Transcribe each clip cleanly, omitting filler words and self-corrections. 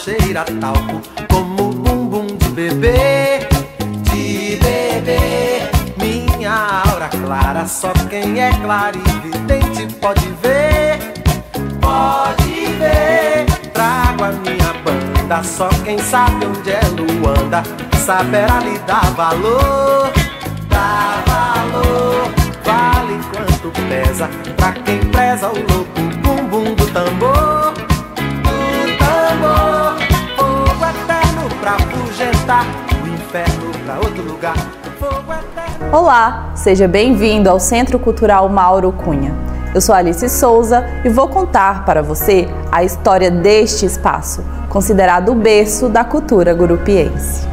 cheira talco, como bumbum de bebê, de bebê. Minha aura clara, só quem é clarividente pode ver, pode ver. Trago a minha banda, só quem sabe onde é Luanda saberá lhe dar valor, dá valor. Vale quanto pesa pra quem preza o louco bumbum do tambor, do tambor. Fogo eterno pra afugentar o inferno pra outro lugar. Fogo eterno. Olá, seja bem-vindo ao Centro Cultural Mauro Cunha. Eu sou Alice Souza e vou contar para você a história deste espaço, considerado o berço da cultura gurupiense.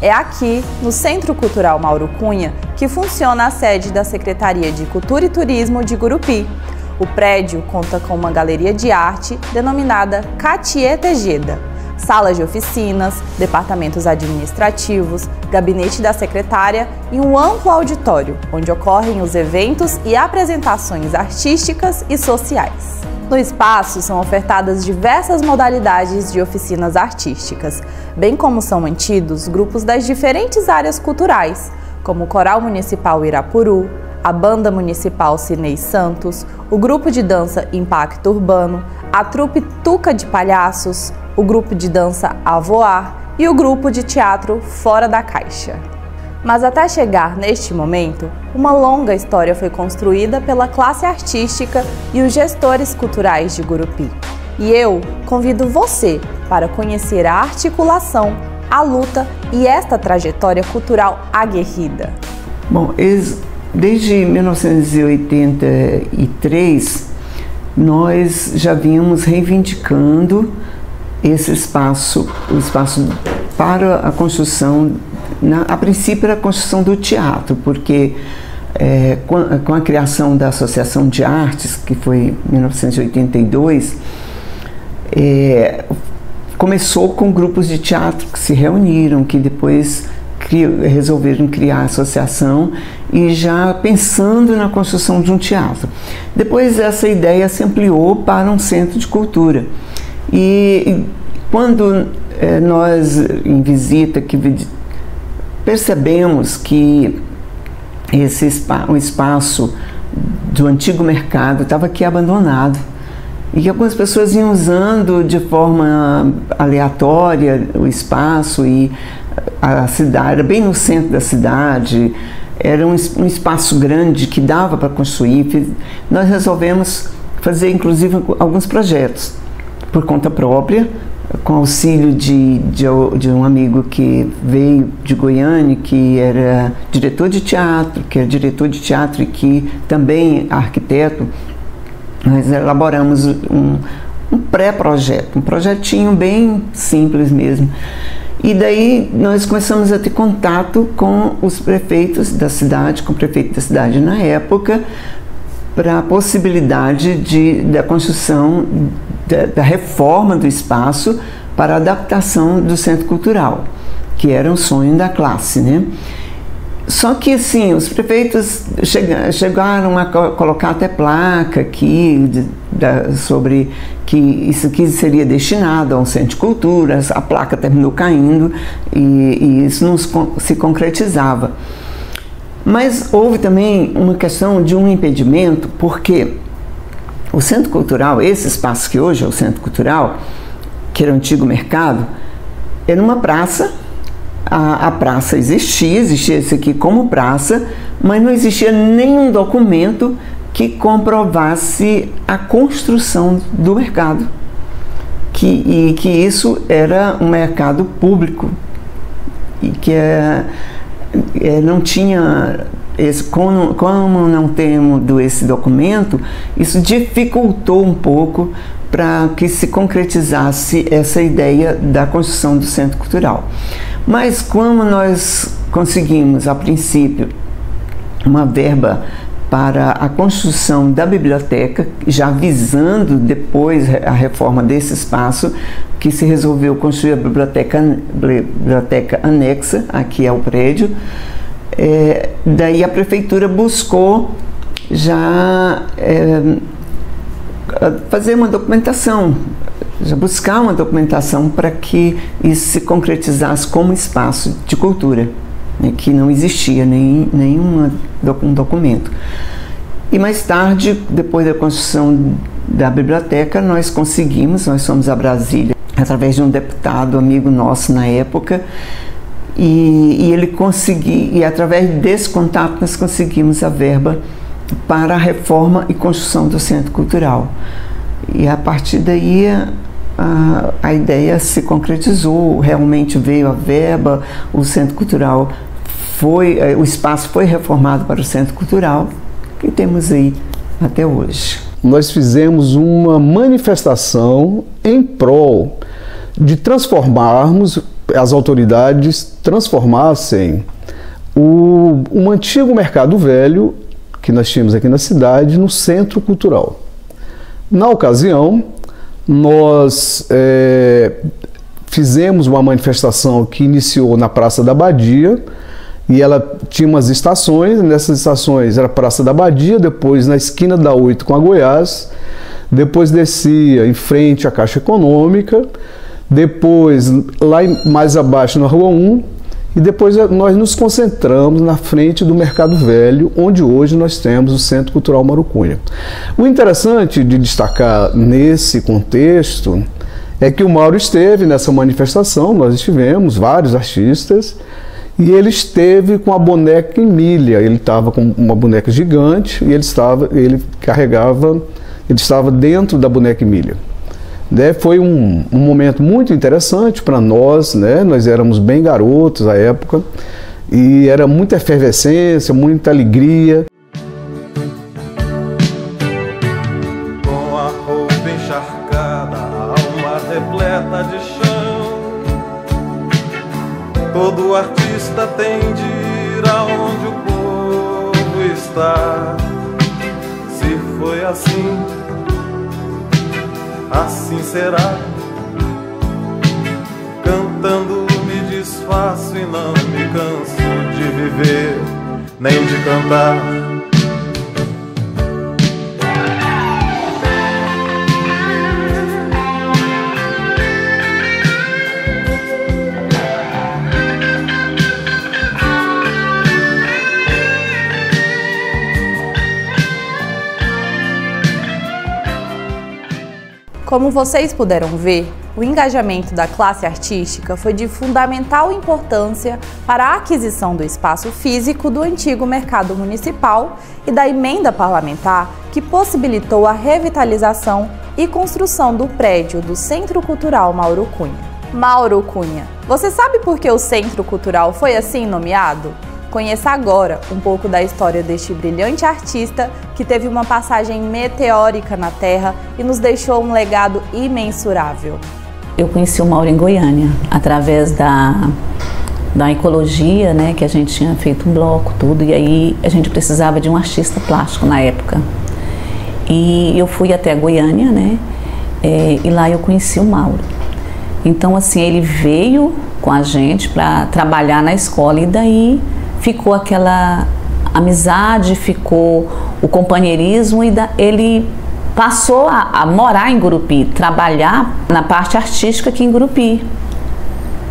É aqui, no Centro Cultural Mauro Cunha, que funciona a sede da Secretaria de Cultura e Turismo de Gurupi. O prédio conta com uma galeria de arte denominada Cartier Tejeda, salas de oficinas, departamentos administrativos, gabinete da secretária e um amplo auditório, onde ocorrem os eventos e apresentações artísticas e sociais. No espaço são ofertadas diversas modalidades de oficinas artísticas, bem como são mantidos grupos das diferentes áreas culturais, como o Coral Municipal Irapuru, a Banda Municipal Cinei Santos, o Grupo de Dança Impacto Urbano, a Trupe Tuca de Palhaços, o Grupo de Dança Avoar e o Grupo de Teatro Fora da Caixa. Mas até chegar neste momento, uma longa história foi construída pela classe artística e os gestores culturais de Gurupi. E eu convido você para conhecer a articulação, a luta e esta trajetória cultural aguerrida. Bom, desde 1983, nós já vínhamos reivindicando esse espaço, o espaço para a construção, a princípio era a construção do teatro, porque com a criação da Associação de Artes, que foi em 1982, começou com grupos de teatro que se reuniram, que depois resolveram criar a associação e já pensando na construção de um teatro. Depois essa ideia se ampliou para um centro de cultura. E quando nós, em visita, percebemos que o espaço do antigo mercado estava aqui abandonado e que algumas pessoas iam usando de forma aleatória o espaço, e a cidade era bem no centro da cidade, era um espaço grande que dava para construir. Nós resolvemos fazer inclusive alguns projetos por conta própria, com auxílio de um amigo que veio de Goiânia, que era diretor de teatro, e que também é arquiteto. Nós elaboramos um pré-projeto, um projetinho bem simples mesmo. E daí nós começamos a ter contato com os prefeitos da cidade, com o prefeito da cidade na época, para a possibilidade da construção, da reforma do espaço para a adaptação do centro cultural, que era um sonho da classe, né? Só que assim, os prefeitos chegaram a colocar até placa aqui sobre que isso aqui seria destinado a um centro de cultura. A placa terminou caindo e isso não se concretizava. Mas houve também uma questão de um impedimento, porque o Centro Cultural, esse espaço que hoje é o Centro Cultural, que era o antigo mercado, era uma praça. A praça existia isso aqui como praça, mas não existia nenhum documento que comprovasse a construção do mercado, e que isso era um mercado público, e que não tinha como não temos esse documento, isso dificultou um pouco para que se concretizasse essa ideia da construção do Centro Cultural. Mas como nós conseguimos, a princípio, uma verba para a construção da biblioteca, já visando depois a reforma desse espaço, que se resolveu construir a biblioteca anexa aqui ao prédio. Daí a prefeitura buscou já fazer uma documentação já buscar uma documentação para que isso se concretizasse como espaço de cultura, né, que não existia nenhum documento. E mais tarde, depois da construção da biblioteca, nós fomos a Brasília, através de um deputado amigo nosso na época, e através desse contato nós conseguimos a verba para a reforma e construção do Centro Cultural. E a partir daí a ideia se concretizou, realmente veio a verba, o Centro Cultural o espaço foi reformado para o Centro Cultural, que temos aí até hoje. Nós fizemos uma manifestação em prol de transformarmos, as autoridades transformassem um antigo mercado velho que nós tínhamos aqui na cidade no Centro Cultural. Na ocasião, nós fizemos uma manifestação que iniciou na Praça da Abadia, e ela tinha umas estações. Nessas estações era a Praça da Abadia, depois na esquina da 8 com a Goiás, depois descia em frente à Caixa Econômica, depois lá mais abaixo na Rua 1, e depois nós nos concentramos na frente do Mercado Velho, onde hoje nós temos o Centro Cultural Mauro Cunha. O interessante de destacar nesse contexto é que o Mauro esteve nessa manifestação, nós estivemos, vários artistas, e ele esteve com a boneca Emília. Ele estava com uma boneca gigante e ele estava dentro da boneca Emília. Foi um momento muito interessante para nós, né? Nós éramos bem garotos à época e era muita efervescência, muita alegria. Com a roupa encharcada, a alma repleta de chão, todo artista tem de ir aonde o povo está. Se foi assim, assim será. Cantando me desfaço e não me canso de viver, nem de cantar. Como vocês puderam ver, o engajamento da classe artística foi de fundamental importância para a aquisição do espaço físico do antigo mercado municipal e da emenda parlamentar que possibilitou a revitalização e construção do prédio do Centro Cultural Mauro Cunha. Mauro Cunha, você sabe por que o Centro Cultural foi assim nomeado? Conheça agora um pouco da história deste brilhante artista que teve uma passagem meteórica na Terra e nos deixou um legado imensurável. Eu conheci o Mauro em Goiânia, através da ecologia, né, que a gente tinha feito um bloco, tudo, e aí a gente precisava de um artista plástico na época. E eu fui até Goiânia, né, e lá eu conheci o Mauro. Então, assim, ele veio com a gente para trabalhar na escola e daí ficou aquela amizade, ficou o companheirismo e ele passou a morar em Gurupi, trabalhar na parte artística aqui em Gurupi.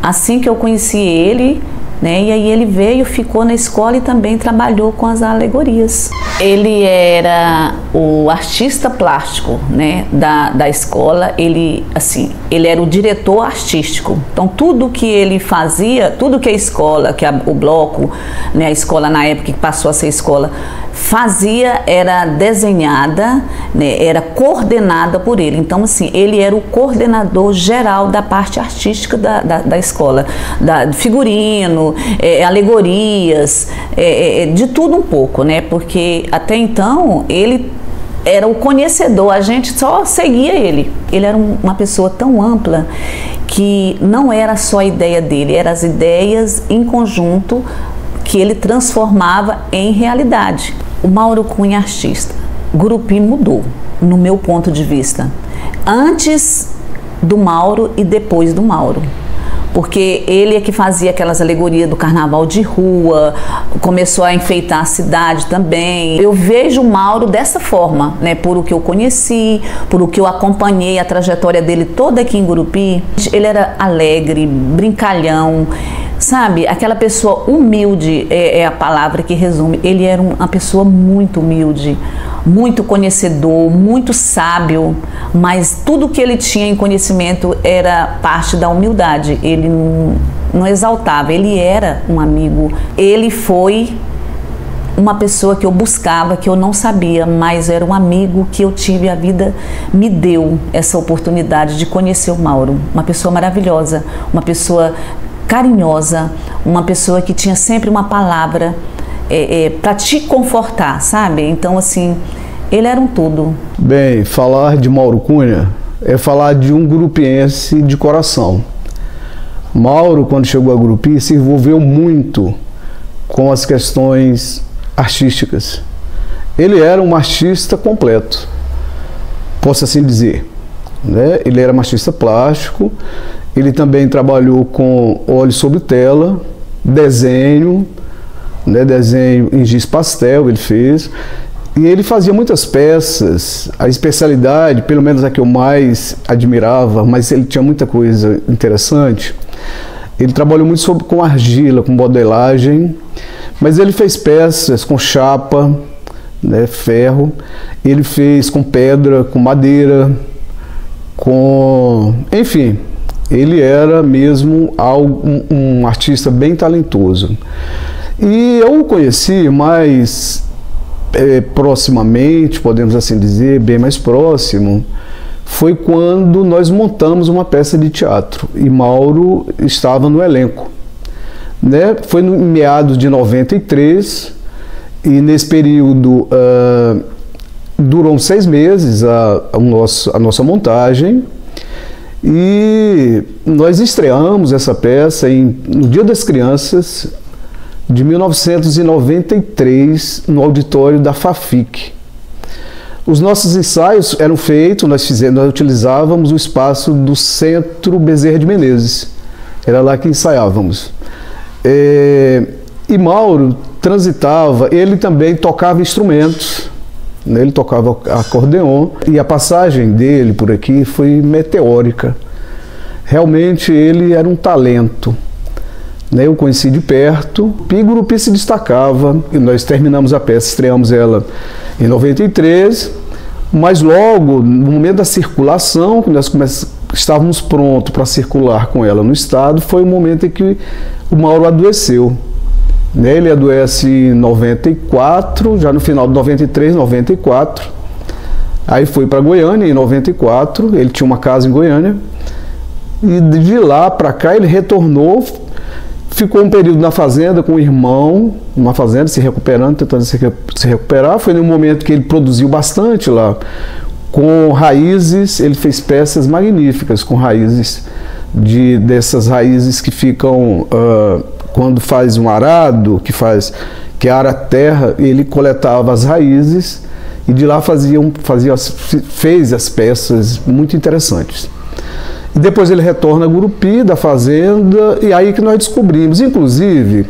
Assim que eu conheci ele, né, e aí ele veio, ficou na escola e também trabalhou com as alegorias. Ele era o artista plástico, né, da escola, ele era o diretor artístico. Então tudo que ele fazia, tudo que a escola, o bloco, né, a escola na época que passou a ser escola, fazia era desenhada, né, era coordenada por ele. Então, assim, ele era o coordenador geral da parte artística da escola, figurino, alegorias, de tudo um pouco, né? Porque até então ele era o conhecedor, a gente só seguia ele. Ele era uma pessoa tão ampla que não era só a ideia dele, eram as ideias em conjunto que ele transformava em realidade. O Mauro Cunha artista. Gurupi mudou, no meu ponto de vista, antes do Mauro e depois do Mauro. porque ele é que fazia aquelas alegorias do carnaval de rua, começou a enfeitar a cidade também. Eu vejo o Mauro dessa forma, né, por o que eu conheci, por o que eu acompanhei a trajetória dele toda aqui em Gurupi. Ele era alegre, brincalhão, sabe? Aquela pessoa humilde é a palavra que resume. Ele era uma pessoa muito humilde, muito conhecedor, muito sábio, mas tudo que ele tinha em conhecimento era parte da humildade. Ele não exaltava, ele era um amigo. Ele foi uma pessoa que eu buscava, que eu não sabia, mas era um amigo que eu tive, a vida me deu essa oportunidade de conhecer o Mauro. Uma pessoa maravilhosa, uma pessoa carinhosa, uma pessoa que tinha sempre uma palavra para te confortar, sabe? Então, assim, ele era um tudo. Bem, falar de Mauro Cunha é falar de um grupiense de coração. Mauro, quando chegou a Gurupi, se envolveu muito com as questões artísticas. Ele era um artista completo, posso assim dizer, né? Ele era um artista plástico, ele também trabalhou com óleo sobre tela, desenho, né? Desenho em giz pastel ele fez, e ele fazia muitas peças. A especialidade, pelo menos a que eu mais admirava, mas ele tinha muita coisa interessante, ele trabalhou muito com argila, com modelagem, mas ele fez peças com chapa, né, ferro, ele fez com pedra, com madeira, enfim, ele era mesmo um artista bem talentoso. E eu o conheci mais proximamente, podemos assim dizer, bem mais próximo, foi quando nós montamos uma peça de teatro e Mauro estava no elenco, né? Foi no meados de 93 e nesse período durou 6 meses a nossa montagem, e nós estreamos essa peça no Dia das Crianças de 1993 no auditório da FAFIC. Os nossos ensaios eram feitos, nós utilizávamos o espaço do Centro Bezerra de Menezes, era lá que ensaiávamos. E Mauro transitava, ele também tocava instrumentos, né? Ele tocava acordeon, e a passagem dele por aqui foi meteórica. Realmente ele era um talento, né? Eu conheci de perto, e Gurupi se destacava, e nós terminamos a peça, estreamos ela em 93, mas logo, no momento da circulação, que nós estávamos prontos para circular com ela no estado, foi o momento em que o Mauro adoeceu. Ele adoece em 94, já no final de 93, 94. Aí foi para Goiânia em 94, ele tinha uma casa em Goiânia. E de lá para cá ele retornou, ficou um período na fazenda com o irmão, numa fazenda, se recuperando, tentando se recuperar. Foi no momento que ele produziu bastante lá, com raízes. Ele fez peças magníficas com raízes, dessas raízes que ficam... quando faz um arado, que ara a terra, ele coletava as raízes e de lá fez as peças muito interessantes. E depois ele retorna a Gurupi, da fazenda, e aí que nós descobrimos. Inclusive,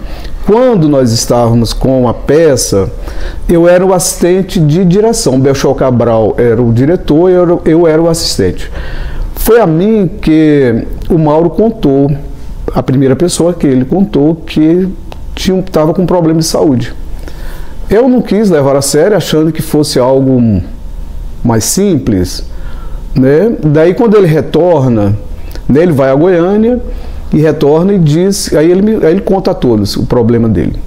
quando nós estávamos com a peça, eu era o assistente de direção. Belchor Cabral era o diretor e eu era o assistente. Foi a mim que o Mauro contou, a primeira pessoa que ele contou que estava com problema de saúde. Eu não quis levar a sério, achando que fosse algo mais simples, né? Daí quando ele retorna, né, ele vai a Goiânia e retorna e diz, aí ele conta a todos o problema dele.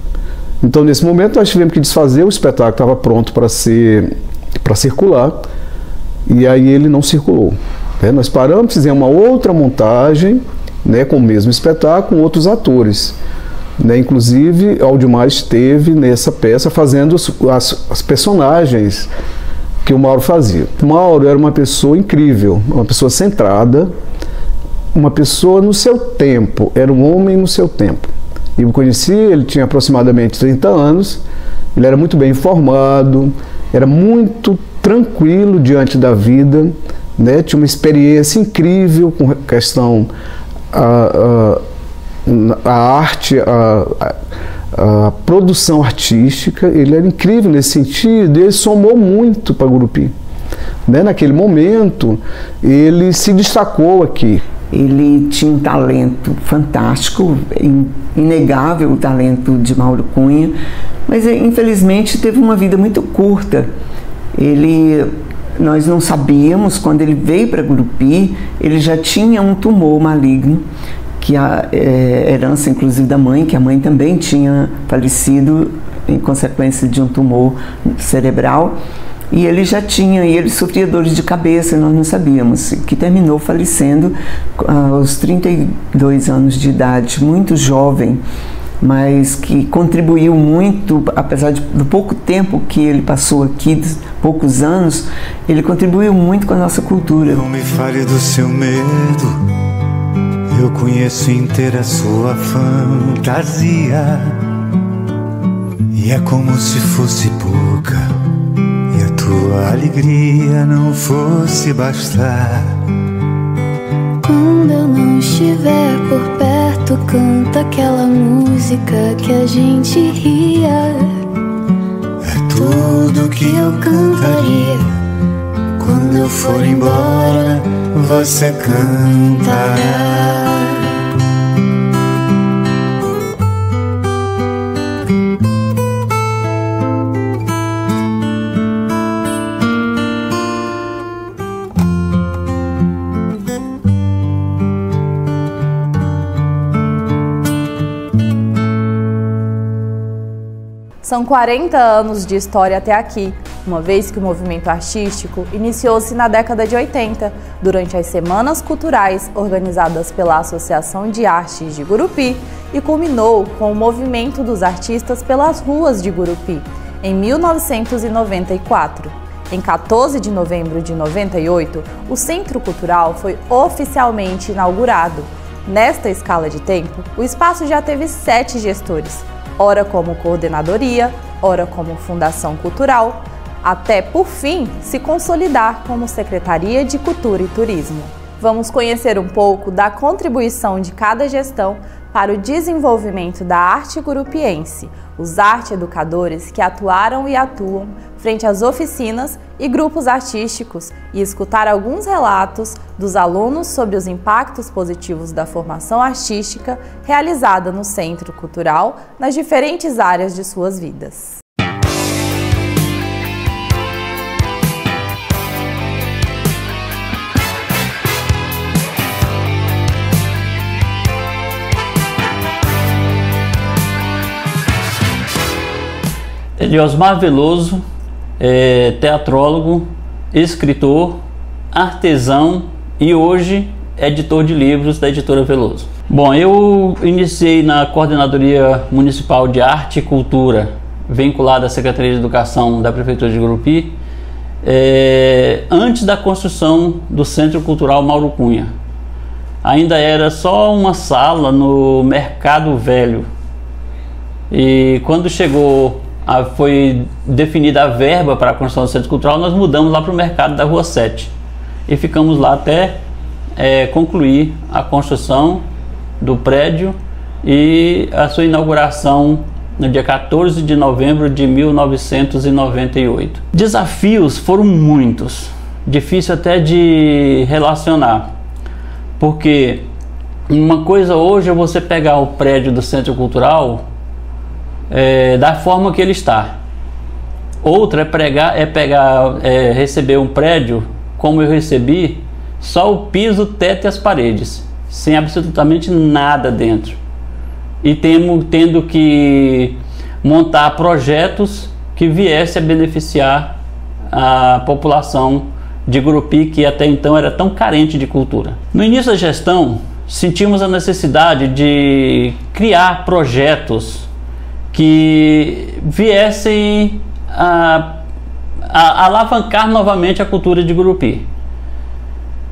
Então nesse momento nós tivemos que desfazer, o espetáculo estava pronto para circular, e aí ele não circulou, né? Nós paramos, fizemos uma outra montagem, né, com o mesmo espetáculo, com outros atores, né? Inclusive Aldemar esteve nessa peça fazendo as personagens que o Mauro fazia. O Mauro era uma pessoa incrível, uma pessoa centrada, uma pessoa no seu tempo, era um homem no seu tempo. Eu o conheci, ele tinha aproximadamente 30 anos, ele era muito bem informado, era muito tranquilo diante da vida, né? Tinha uma experiência incrível com questão a arte, a produção artística, ele era incrível nesse sentido, ele somou muito para Gurupi. Né? Naquele momento, ele se destacou aqui. Ele tinha um talento fantástico, inegável o talento de Mauro Cunha, mas infelizmente teve uma vida muito curta. Nós não sabíamos, quando ele veio para Gurupi, ele já tinha um tumor maligno, que a herança inclusive da mãe, que a mãe também tinha falecido em consequência de um tumor cerebral, e ele sofria dores de cabeça, nós não sabíamos, que terminou falecendo aos 32 anos de idade, muito jovem, mas que contribuiu muito, apesar do pouco tempo que ele passou aqui, poucos anos, ele contribuiu muito com a nossa cultura. Não me fale do seu medo, eu conheço inteira sua fantasia, e é como se fosse pouca, e a tua alegria não fosse bastar. Quando eu não estiver por perto, canta aquela música que a gente ria. É tudo que eu cantaria. Quando eu for embora, você cantará. São 40 anos de história até aqui, uma vez que o movimento artístico iniciou-se na década de 80, durante as Semanas Culturais organizadas pela Associação de Artes de Gurupi, e culminou com o movimento dos artistas pelas ruas de Gurupi, em 1994. Em 14 de novembro de 98, o Centro Cultural foi oficialmente inaugurado. Nesta escala de tempo, o espaço já teve 7 gestores, ora como coordenadoria, ora como fundação cultural, até, por fim, se consolidar como Secretaria de Cultura e Turismo. Vamos conhecer um pouco da contribuição de cada gestão para o desenvolvimento da arte gurupiense, os arte-educadores que atuaram e atuam frente às oficinas e grupos artísticos, e escutar alguns relatos dos alunos sobre os impactos positivos da formação artística realizada no Centro Cultural nas diferentes áreas de suas vidas. Eliosmar Veloso, teatrólogo, escritor, artesão e hoje editor de livros da editora Veloso. Bom, eu iniciei na Coordenadoria Municipal de Arte e Cultura, vinculada à Secretaria de Educação da Prefeitura de Gurupi, antes da construção do Centro Cultural Mauro Cunha. Ainda era só uma sala no Mercado Velho. E quando foi definida a verba para a construção do Centro Cultural, nós mudamos lá para o mercado da Rua 7 e ficamos lá até concluir a construção do prédio e a sua inauguração no dia 14 de novembro de 1998. Desafios foram muitos, difícil até de relacionar, porque uma coisa hoje é você pegar o prédio do Centro Cultural da forma que ele está. Outra é receber um prédio como eu recebi, só o piso, o teto e as paredes, sem absolutamente nada dentro, e tendo que montar projetos que viessem a beneficiar a população de Gurupi, que até então era tão carente de cultura. No início da gestão, sentimos a necessidade de criar projetos que viessem a alavancar novamente a cultura de Gurupi.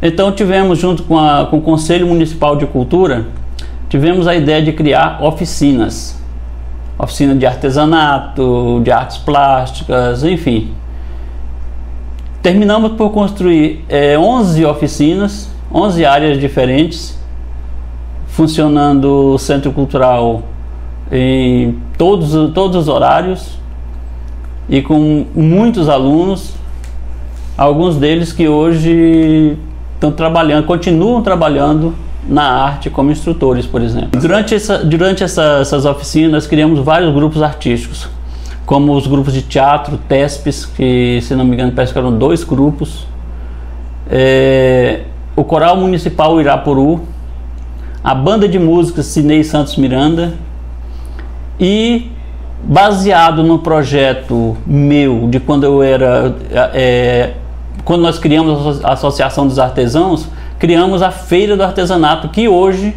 Então tivemos, junto com o Conselho Municipal de Cultura, tivemos a ideia de criar oficina de artesanato, de artes plásticas, enfim. Terminamos por construir 11 oficinas, 11 áreas diferentes, funcionando o Centro Cultural em todos os horários e com muitos alunos, alguns deles que hoje estão trabalhando, continuam trabalhando na arte como instrutores, por exemplo. Durante essas oficinas, criamos vários grupos artísticos, como os grupos de teatro, TESPs, que, se não me engano, parece que eram 2 grupos, o Coral Municipal Irapuru, a Banda de Música Cinei Santos Miranda, e baseado no projeto meu de quando eu era, quando nós criamos a Associação dos Artesãos, criamos a Feira do Artesanato, que hoje,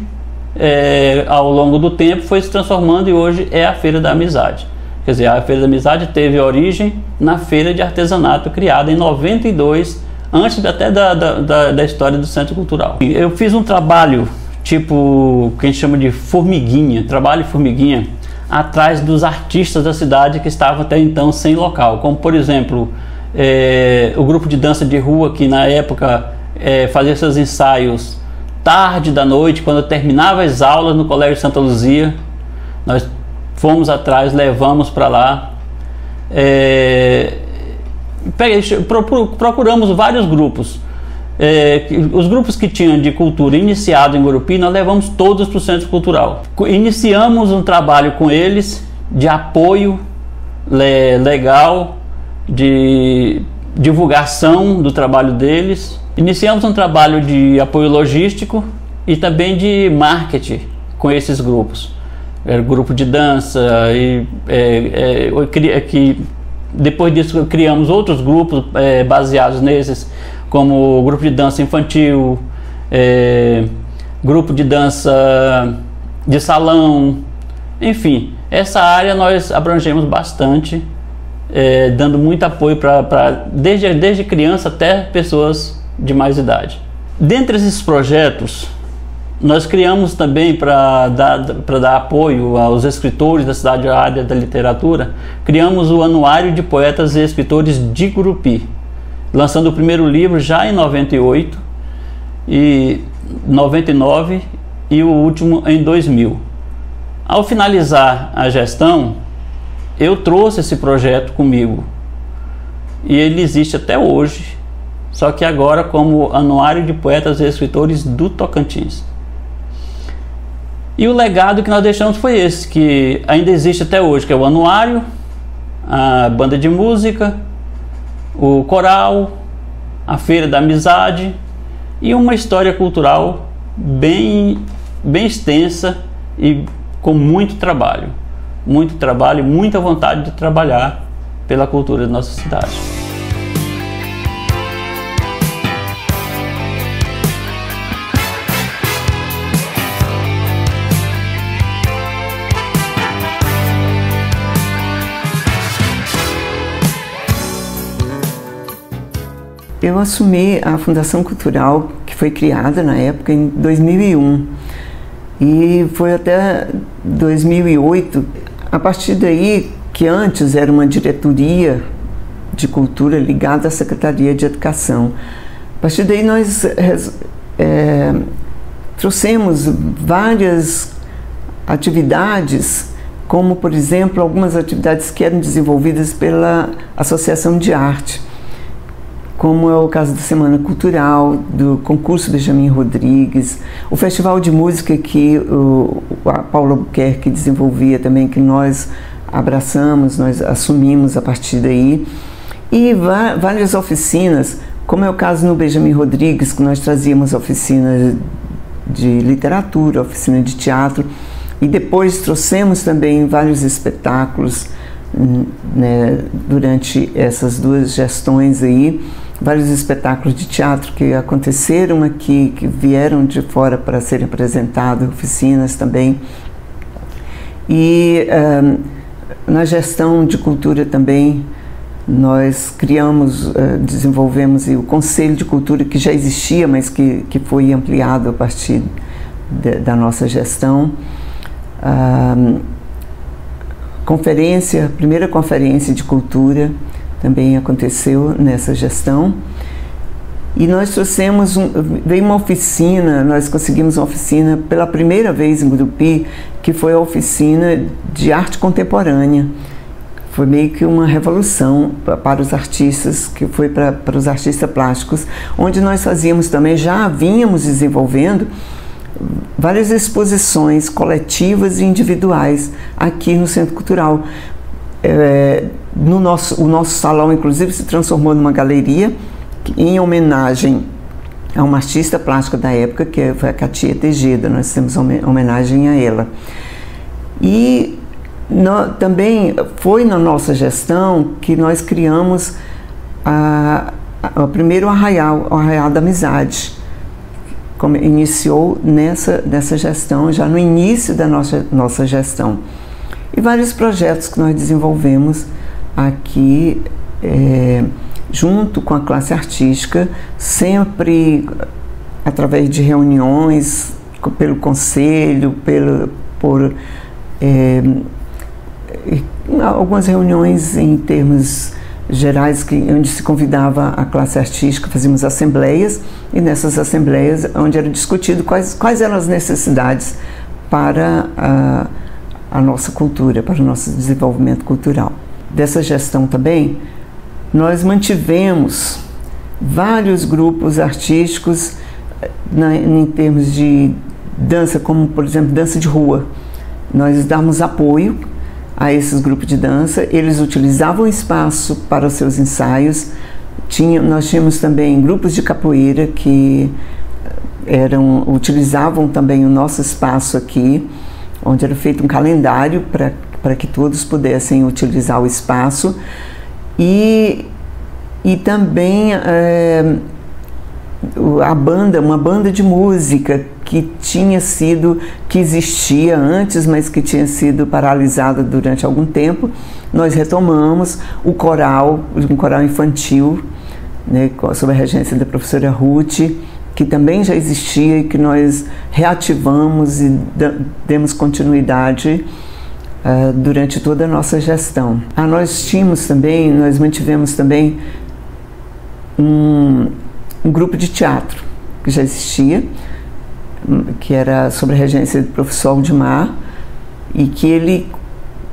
ao longo do tempo, foi se transformando e hoje é a Feira da Amizade. Quer dizer, a Feira da Amizade teve origem na Feira de Artesanato, criada em 92, antes até da história do Centro Cultural. Eu fiz um trabalho, tipo, que a gente chama de formiguinha, trabalho formiguinha, atrás dos artistas da cidade que estavam até então sem local, como por exemplo o grupo de dança de rua, que na época fazia seus ensaios tarde da noite, quando terminava as aulas no Colégio Santa Luzia. Nós fomos atrás, levamos para lá, procuramos vários grupos. Os grupos que tinham de cultura iniciado em Gurupi, nós levamos todos para o Centro Cultural. Iniciamos um trabalho com eles de apoio legal, de divulgação do trabalho deles. Iniciamos um trabalho de apoio logístico e também de marketing com esses grupos. Grupo de dança, depois disso criamos outros grupos baseados nesses, como o grupo de dança infantil, grupo de dança de salão, enfim, essa área nós abrangemos bastante, dando muito apoio desde criança até pessoas de mais idade. Dentre esses projetos, nós criamos também, para dar apoio aos escritores da cidade, à área da literatura, criamos o Anuário de Poetas e Escritores de Gurupi, lançando o primeiro livro já em 98 e 99 e o último em 2000. Ao finalizar a gestão, eu trouxe esse projeto comigo e ele existe até hoje, só que agora como Anuário de Poetas e Escritores do Tocantins. E o legado que nós deixamos foi esse, que ainda existe até hoje, que é o anuário, a banda de música, o coral, a Feira da Amizade e uma história cultural bem extensa e com muito trabalho, muita vontade de trabalhar pela cultura da nossa cidade. Eu assumi a Fundação Cultural, que foi criada na época em 2001 e foi até 2008. A partir daí, que antes era uma diretoria de cultura ligada à Secretaria de Educação, a partir daí nós trouxemos várias atividades, como por exemplo algumas atividades que eram desenvolvidas pela Associação de Arte, como é o caso da Semana Cultural, do concurso Benjamin Rodrigues, o Festival de Música que a Paula Albuquerque desenvolvia também, que nós abraçamos, nós assumimos a partir daí, e várias oficinas, como é o caso no Benjamin Rodrigues, que nós trazíamos oficinas de literatura, oficina de teatro, e depois trouxemos também vários espetáculos, né, durante essas 2 gestões aí, vários espetáculos de teatro que aconteceram aqui, que vieram de fora para serem apresentados, oficinas também. E na gestão de cultura também, nós criamos, desenvolvemos o Conselho de Cultura, que já existia, mas que foi ampliado a partir da nossa gestão. Primeira conferência de cultura também aconteceu nessa gestão. E nós trouxemos, veio uma oficina, nós conseguimos uma oficina pela primeira vez em Gurupi, que foi a oficina de arte contemporânea. Foi meio que uma revolução para os artistas, que foi para os artistas plásticos, onde nós fazíamos também, já vínhamos desenvolvendo várias exposições coletivas e individuais aqui no Centro Cultural. O nosso salão, inclusive, se transformou numa galeria em homenagem a uma artista plástica da época, que foi a Katia Tejeda. Nós temos homenagem a ela. E também foi na nossa gestão que nós criamos o primeiro arraial, o Arraial da Amizade. Iniciou nessa gestão, já no início da nossa gestão. E vários projetos que nós desenvolvemos aqui, junto com a classe artística, sempre através de reuniões pelo conselho, por algumas reuniões em termos gerais, onde se convidava a classe artística, fazíamos assembleias, e nessas assembleias onde era discutido quais eram as necessidades para a nossa cultura, para o nosso desenvolvimento cultural. Dessa gestão também, nós mantivemos vários grupos artísticos em termos de dança, como, por exemplo, dança de rua. Nós damos apoio a esses grupos de dança, eles utilizavam o espaço para os seus ensaios. Nós tínhamos também grupos de capoeira que utilizavam também o nosso espaço aqui, onde era feito um calendário para que todos pudessem utilizar o espaço. E também uma banda de música que existia antes, mas que tinha sido paralisada durante algum tempo. Nós retomamos um coral infantil, né, sob a regência da professora Ruth, que também já existia e que nós reativamos e demos continuidade durante toda a nossa gestão. Nós mantivemos também um grupo de teatro que já existia, que era sob a regência do professor Aldimar, e que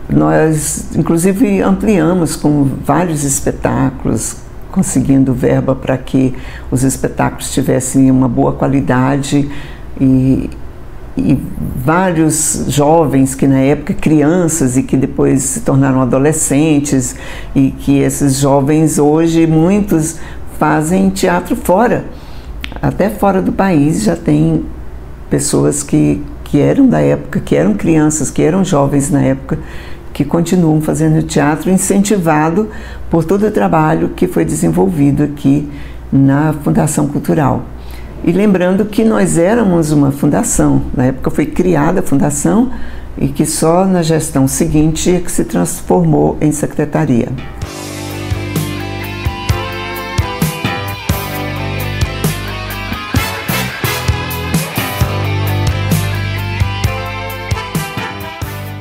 nós inclusive ampliamos com vários espetáculos, conseguindo verba para que os espetáculos tivessem uma boa qualidade, e vários jovens que na época, crianças, e que depois se tornaram adolescentes, e que esses jovens hoje, muitos fazem teatro até fora do país. Já tem pessoas que eram da época, que eram crianças, que eram jovens na época, que continuam fazendo teatro, incentivado por todo o trabalho que foi desenvolvido aqui na Fundação Cultural. E lembrando que nós éramos uma fundação, na época foi criada a fundação, e que só na gestão seguinte é que se transformou em secretaria.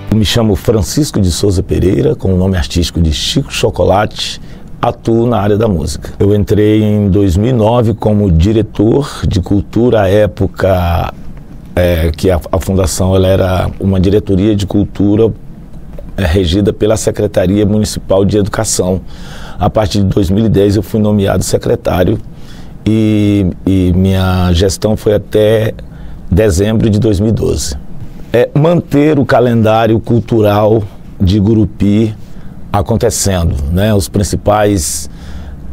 Eu me chamo Francisco de Souza Pereira, com o nome artístico de Chico Chocolate, atuo na área da música. Eu entrei em 2009 como diretor de cultura, à época que a fundação ela era uma diretoria de cultura regida pela Secretaria Municipal de Educação. A partir de 2010 eu fui nomeado secretário e minha gestão foi até dezembro de 2012. Manter o calendário cultural de Gurupi acontecendo, né? Os principais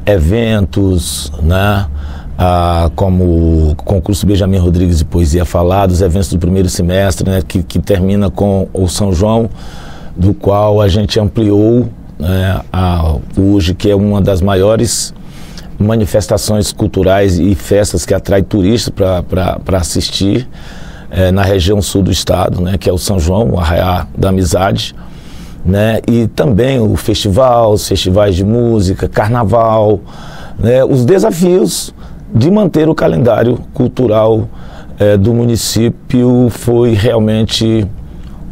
eventos, né? Como o concurso Benjamin Rodrigues de Poesia Falada, os eventos do primeiro semestre, né? que termina com o São João, do qual a gente ampliou, né? Hoje, que é uma das maiores manifestações culturais e festas que atrai turistas para assistir, na região sul do estado, né, que é o São João, o Arraial da Amizade, né, e também os festivais de música, carnaval, né, os desafios de manter o calendário cultural do município foi realmente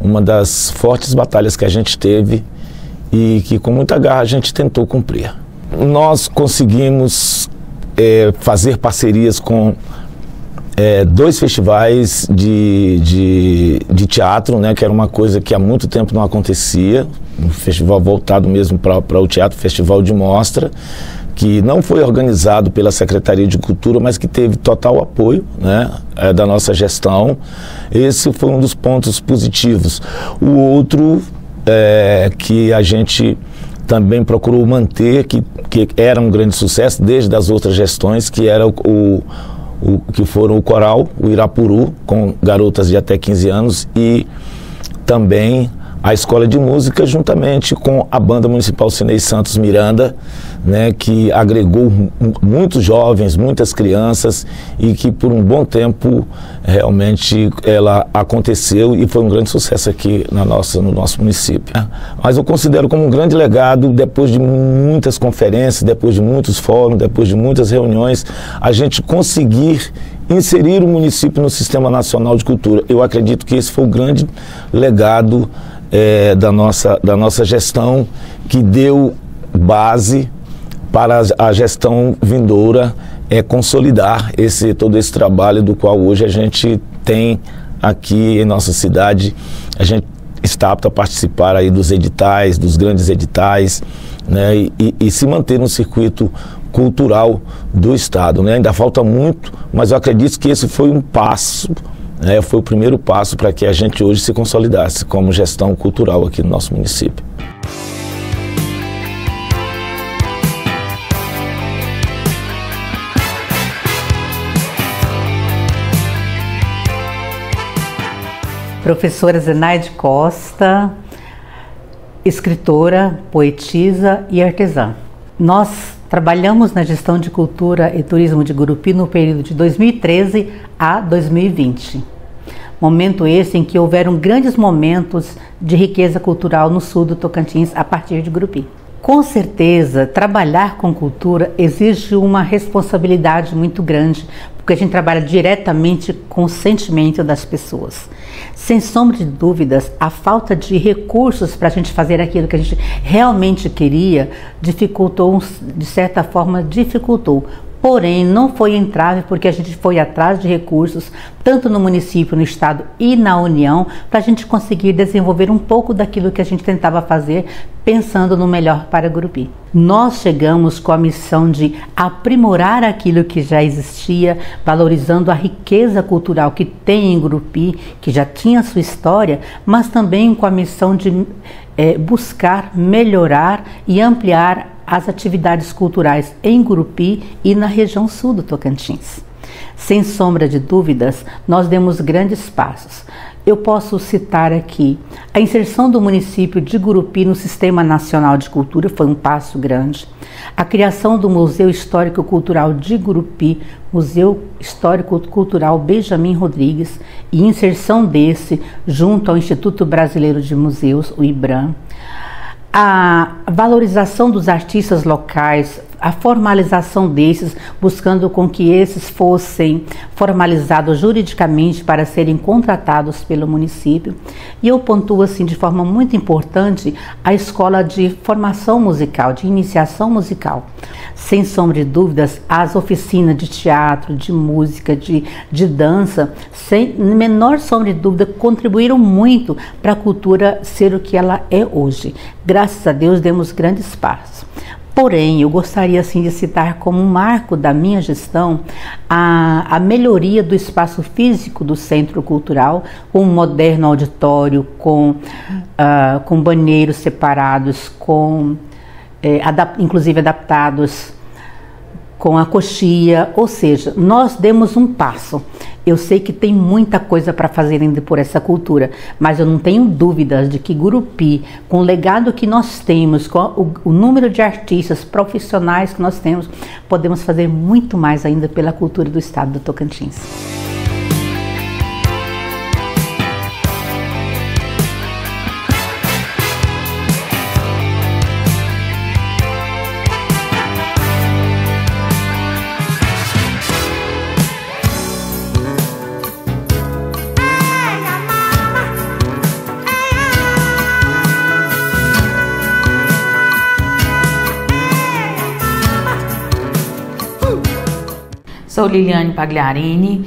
uma das fortes batalhas que a gente teve e que com muita garra a gente tentou cumprir. Nós conseguimos fazer parcerias com 2 festivais de teatro, né, que era uma coisa que há muito tempo não acontecia, um festival voltado mesmo para o teatro, festival de mostra, que não foi organizado pela Secretaria de Cultura, mas que teve total apoio, né, da nossa gestão. Esse foi um dos pontos positivos. O outro que a gente também procurou manter, que era um grande sucesso desde as outras gestões, que era que foram o coral, o Irapuru, com garotas de até 15 anos, e também a Escola de Música, juntamente com a Banda Municipal Cinei Santos Miranda, né, que agregou muitos jovens, muitas crianças, e que por um bom tempo realmente ela aconteceu e foi um grande sucesso aqui no nosso município. Mas eu considero como um grande legado, depois de muitas conferências, depois de muitos fóruns, depois de muitas reuniões, a gente conseguir inserir o município no Sistema Nacional de Cultura. Eu acredito que esse foi o grande legado da nossa gestão, que deu base para a gestão vindoura consolidar todo esse trabalho do qual hoje a gente tem aqui em nossa cidade. A gente está apto a participar aí dos editais, dos grandes editais, né, e se manter no circuito cultural do Estado, né? Ainda falta muito, mas eu acredito que esse foi um passo, né, foi o primeiro passo para que a gente hoje se consolidasse como gestão cultural aqui no nosso município. Professora Zenaide Costa, escritora, poetisa e artesã. Nós trabalhamos na gestão de cultura e turismo de Gurupi no período de 2013 a 2020. Momento esse em que houveram grandes momentos de riqueza cultural no sul do Tocantins a partir de Gurupi. Com certeza, trabalhar com cultura exige uma responsabilidade muito grande, porque a gente trabalha diretamente com o sentimento das pessoas. Sem sombra de dúvidas, a falta de recursos para a gente fazer aquilo que a gente realmente queria dificultou, de certa forma, dificultou. Porém, não foi entrave, porque a gente foi atrás de recursos, tanto no município, no estado e na União, para a gente conseguir desenvolver um pouco daquilo que a gente tentava fazer, pensando no melhor para Gurupi. Nós chegamos com a missão de aprimorar aquilo que já existia, valorizando a riqueza cultural que tem em Gurupi, que já tinha sua história, mas também com a missão de buscar melhorar e ampliar as atividades culturais em Gurupi e na região sul do Tocantins. Sem sombra de dúvidas, nós demos grandes passos. Eu posso citar aqui a inserção do município de Gurupi no Sistema Nacional de Cultura, foi um passo grande. A criação do Museu Histórico Cultural de Gurupi, Museu Histórico Cultural Benjamin Rodrigues, e inserção desse junto ao Instituto Brasileiro de Museus, o IBRAM. A valorização dos artistas locais, a formalização desses, buscando com que esses fossem formalizados juridicamente para serem contratados pelo município. E eu pontuo assim de forma muito importante a escola de formação musical, de iniciação musical. Sem sombra de dúvidas, as oficinas de teatro, de música, de dança, sem menor sombra de dúvida, contribuíram muito para a cultura ser o que ela é hoje. Graças a Deus demos grandes passos. Porém, eu gostaria assim de citar como um marco da minha gestão a melhoria do espaço físico do Centro Cultural, com um moderno auditório, com banheiros separados, inclusive adaptados com a coxia, ou seja, nós demos um passo. Eu sei que tem muita coisa para fazer ainda por essa cultura, mas eu não tenho dúvidas de que Gurupi, com o legado que nós temos, com o número de artistas profissionais que nós temos, podemos fazer muito mais ainda pela cultura do estado do Tocantins. Sou Liliane Pagliarini,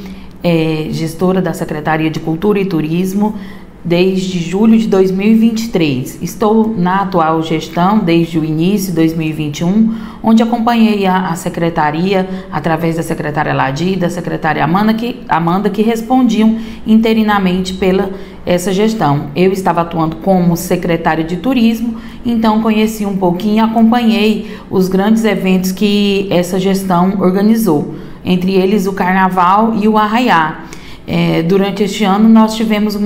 gestora da Secretaria de Cultura e Turismo desde julho de 2023. Estou na atual gestão desde o início de 2021, onde acompanhei a secretaria através da secretária Ladi e da secretária Amanda, que respondiam interinamente pela essa gestão. Eu estava atuando como secretária de turismo, então conheci um pouquinho e acompanhei os grandes eventos que essa gestão organizou, entre eles o Carnaval e o Arraiá. Durante este ano nós tivemos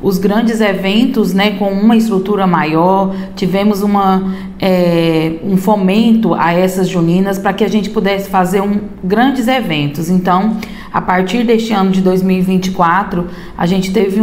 os grandes eventos, né, com uma estrutura maior, tivemos um fomento a essas juninas para que a gente pudesse fazer grandes eventos. Então, a partir deste ano de 2024, a gente teve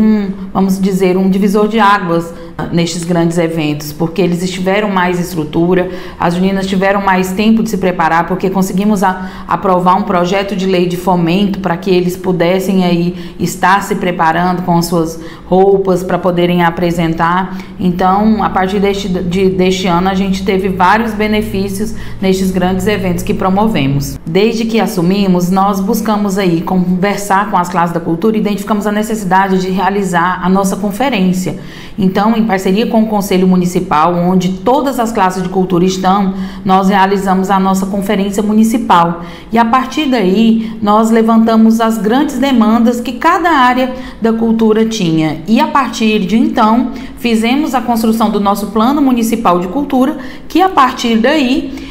vamos dizer, um divisor de águas nestes grandes eventos, porque eles tiveram mais estrutura, as juninas tiveram mais tempo de se preparar, porque conseguimos aprovar um projeto de lei de fomento para que eles pudessem aí estar se preparando com as suas roupas para poderem apresentar. Então, a partir deste ano, a gente teve vários benefícios nestes grandes eventos que promovemos. Desde que assumimos, nós buscamos aí conversar com as classes da cultura e identificamos a necessidade de realizar a nossa conferência. Então, em parceria com o Conselho Municipal, onde todas as classes de cultura estão, nós realizamos a nossa conferência municipal. E a partir daí, nós levantamos as grandes demandas que cada área da cultura tinha. E a partir de então, fizemos a construção do nosso Plano Municipal de Cultura, que a partir daí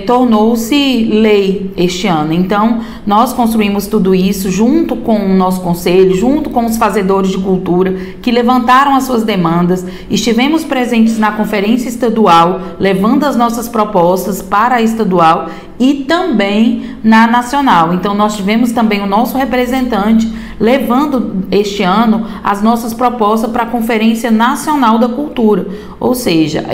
tornou-se lei este ano. Então, nós construímos tudo isso junto com o nosso conselho, junto com os fazedores de cultura que levantaram as suas demandas. Estivemos presentes na conferência estadual, levando as nossas propostas para a estadual e também na nacional. Então, nós tivemos também o nosso representante levando este ano as nossas propostas para a Conferência Nacional da Cultura, ou seja,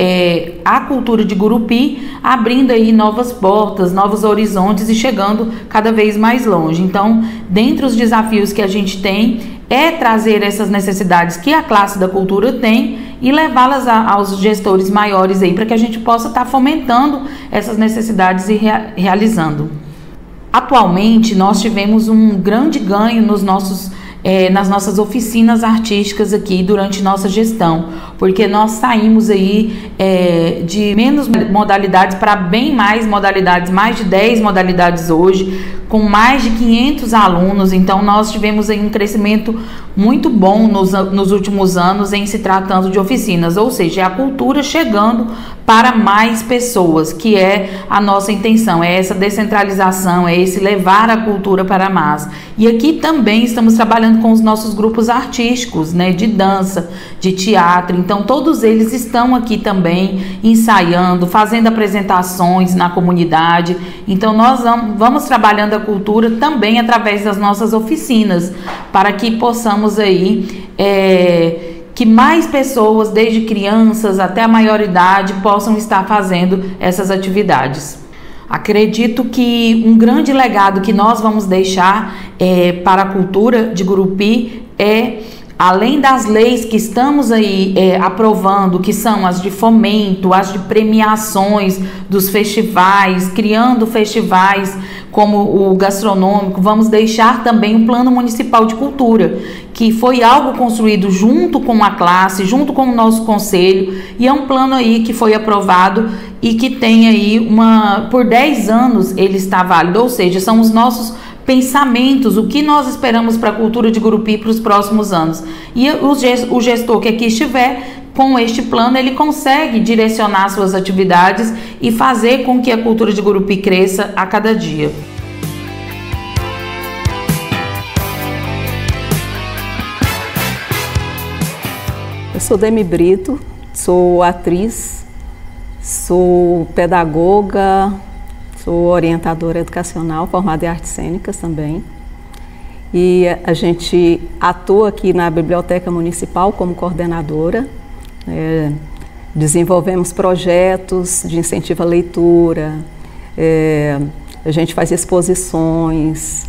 a cultura de Gurupi abrindo aí novas portas, novos horizontes e chegando cada vez mais longe. Então, dentre os desafios que a gente tem é trazer essas necessidades que a classe da cultura tem e levá-las aos gestores maiores aí para que a gente possa estar fomentando essas necessidades e realizando. Atualmente, nós tivemos um grande ganho nas nossas oficinas artísticas aqui durante nossa gestão, porque nós saímos aí de menos modalidades para bem mais modalidades, mais de 10 modalidades hoje, com mais de 500 alunos. Então nós tivemos aí um crescimento muito bom nos últimos anos em se tratando de oficinas, ou seja, é a cultura chegando para mais pessoas, que é a nossa intenção, é essa descentralização, é esse levar a cultura para a massa. E aqui também estamos trabalhando com os nossos grupos artísticos, né, de dança, de teatro. Então todos eles estão aqui também ensaiando, fazendo apresentações na comunidade. Então nós vamos trabalhando a cultura também através das nossas oficinas, para que possamos aí que mais pessoas, desde crianças até a maioridade, possam estar fazendo essas atividades. Acredito que um grande legado que nós vamos deixar para a cultura de Gurupi além das leis que estamos aí aprovando, que são as de fomento, as de premiações dos festivais, criando festivais como o gastronômico, vamos deixar também um Plano Municipal de Cultura, que foi algo construído junto com a classe, junto com o nosso conselho, e é um plano aí que foi aprovado e que tem aí por 10 anos ele está válido, ou seja, são os nossos pensamentos, o que nós esperamos para a cultura de Gurupi para os próximos anos. E o gestor que aqui estiver com este plano, ele consegue direcionar suas atividades e fazer com que a cultura de Gurupi cresça a cada dia. Eu sou Demi Brito, sou atriz, sou pedagoga, sou orientadora educacional, formada em artes cênicas também. E a gente atua aqui na Biblioteca Municipal como coordenadora. Desenvolvemos projetos de incentivo à leitura, a gente faz exposições,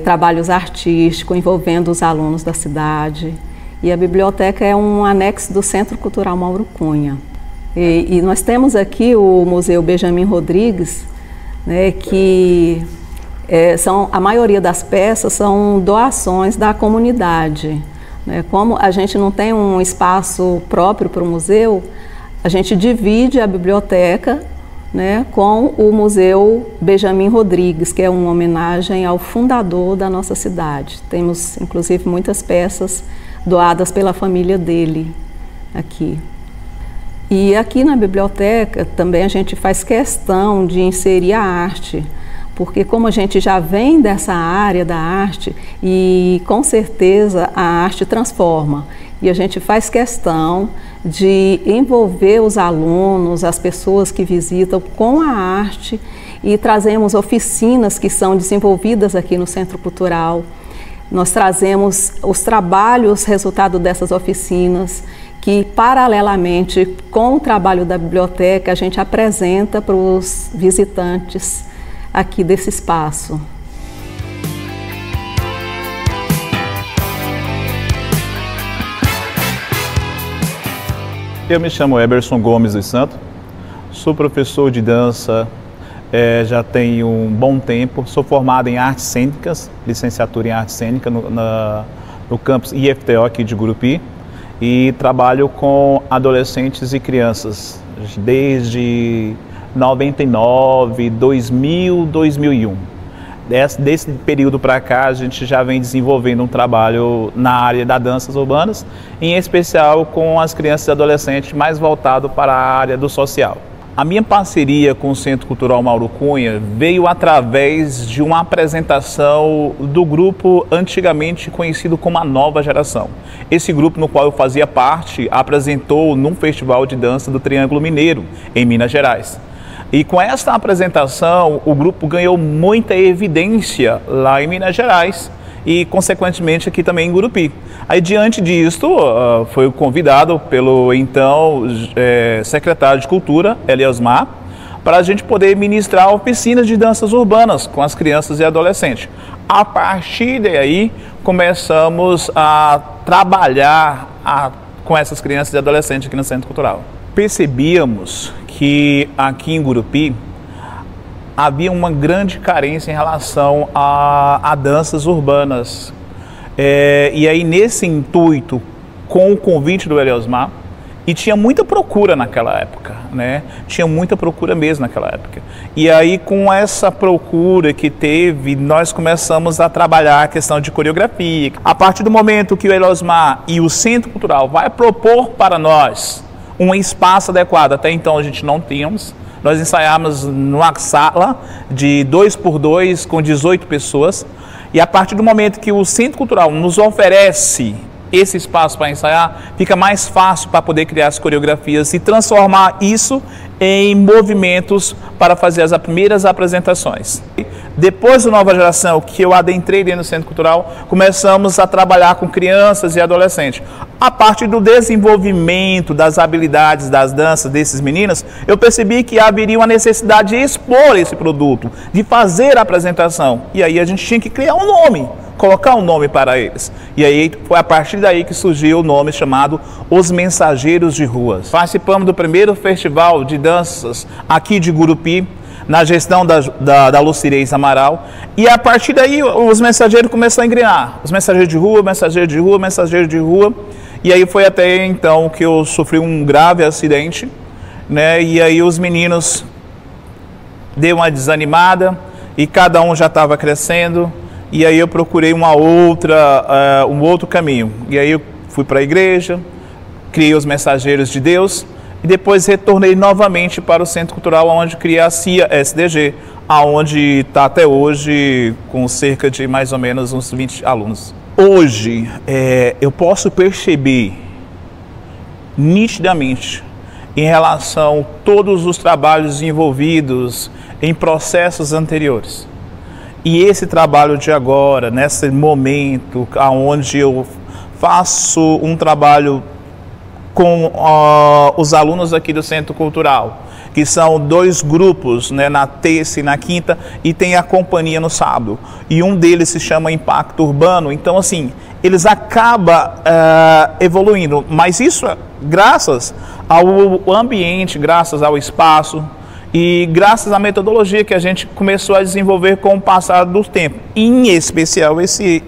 trabalhos artísticos envolvendo os alunos da cidade. E a biblioteca é um anexo do Centro Cultural Mauro Cunha. E nós temos aqui o Museu Benjamin Rodrigues, né, que A maioria das peças são doações da comunidade. Né? Como a gente não tem um espaço próprio para o museu, a gente divide a biblioteca, né, com o Museu Benjamin Rodrigues, que é uma homenagem ao fundador da nossa cidade. Temos, inclusive, muitas peças doadas pela família dele aqui. E aqui na biblioteca também a gente faz questão de inserir a arte, porque como a gente já vem dessa área da arte, e com certeza a arte transforma, e a gente faz questão de envolver os alunos, as pessoas que visitam com a arte, e trazemos oficinas que são desenvolvidas aqui no Centro Cultural. Nós trazemos os trabalhos, resultado dessas oficinas, que paralelamente com o trabalho da biblioteca a gente apresenta para os visitantes aqui desse espaço. Eu me chamo Eberson Gomes dos Santos, sou professor de dança, já tenho um bom tempo, sou formado em artes cênicas, licenciatura em arte cênica no campus IFTO aqui de Gurupi, e trabalho com adolescentes e crianças desde 99, 2000, 2001. Desse período para cá, a gente já vem desenvolvendo um trabalho na área das danças urbanas, em especial com as crianças e adolescentes, mais voltado para a área do social. A minha parceria com o Centro Cultural Mauro Cunha veio através de uma apresentação do grupo antigamente conhecido como a Nova Geração. Esse grupo, no qual eu fazia parte, apresentou num festival de dança do Triângulo Mineiro, em Minas Gerais. E com esta apresentação, o grupo ganhou muita evidência lá em Minas Gerais e, consequentemente, aqui também em Gurupi. Aí, diante disto, foi convidado pelo então secretário de Cultura, Eliosmar, para a gente poder ministrar oficinas de danças urbanas com as crianças e adolescentes. A partir daí, começamos a trabalhar com essas crianças e adolescentes aqui no Centro Cultural. Percebíamos que aqui em Gurupi havia uma grande carência em relação a danças urbanas. E aí, nesse intuito, com o convite do Eliosmar, e tinha muita procura naquela época, né? Tinha muita procura mesmo naquela época. E aí, com essa procura que teve, nós começamos a trabalhar a questão de coreografia. A partir do momento que o Eliosmar e o Centro Cultural vai propor para nós um espaço adequado, até então a gente não tínhamos. Nós ensaiamos numa sala de 2x2 com 18 pessoas. E a partir do momento que o Centro Cultural nos oferece esse espaço para ensaiar, fica mais fácil para poder criar as coreografias e transformar isso em movimentos para fazer as primeiras apresentações. Depois do Nova Geração, que eu adentrei dentro do Centro Cultural, começamos a trabalhar com crianças e adolescentes. A partir do desenvolvimento das habilidades das danças desses meninos, eu percebi que haveria uma necessidade de expor esse produto, de fazer a apresentação. E aí a gente tinha que criar um nome, colocar um nome para eles. E aí foi a partir daí que surgiu o nome chamado Os Mensageiros de Ruas. Participamos do primeiro festival de danças aqui de Gurupi, na gestão da Lucirez Amaral, e a partir daí os mensageiros começaram a engrenar. Os mensageiros de rua, mensageiro de rua, mensageiro de rua, e aí foi até então que eu sofri um grave acidente, né? E aí os meninos deu uma desanimada, e cada um já estava crescendo, e aí eu procurei um outro caminho. E aí eu fui para a igreja, criei os Mensageiros de Deus, e depois retornei novamente para o Centro Cultural, onde criei a CIA SDG, aonde está até hoje com cerca de mais ou menos uns 20 alunos. Hoje, eu posso perceber nitidamente em relação a todos os trabalhos envolvidos em processos anteriores. E esse trabalho de agora, nesse momento, onde eu faço um trabalho com os alunos aqui do Centro Cultural, que são 2 grupos, né, na terça e na quinta, e tem a companhia no sábado. E um deles se chama Impacto Urbano. Então, assim, eles acabam evoluindo. Mas isso graças ao ambiente, graças ao espaço, E graças à metodologia que a gente começou a desenvolver com o passar do tempo, em especial esse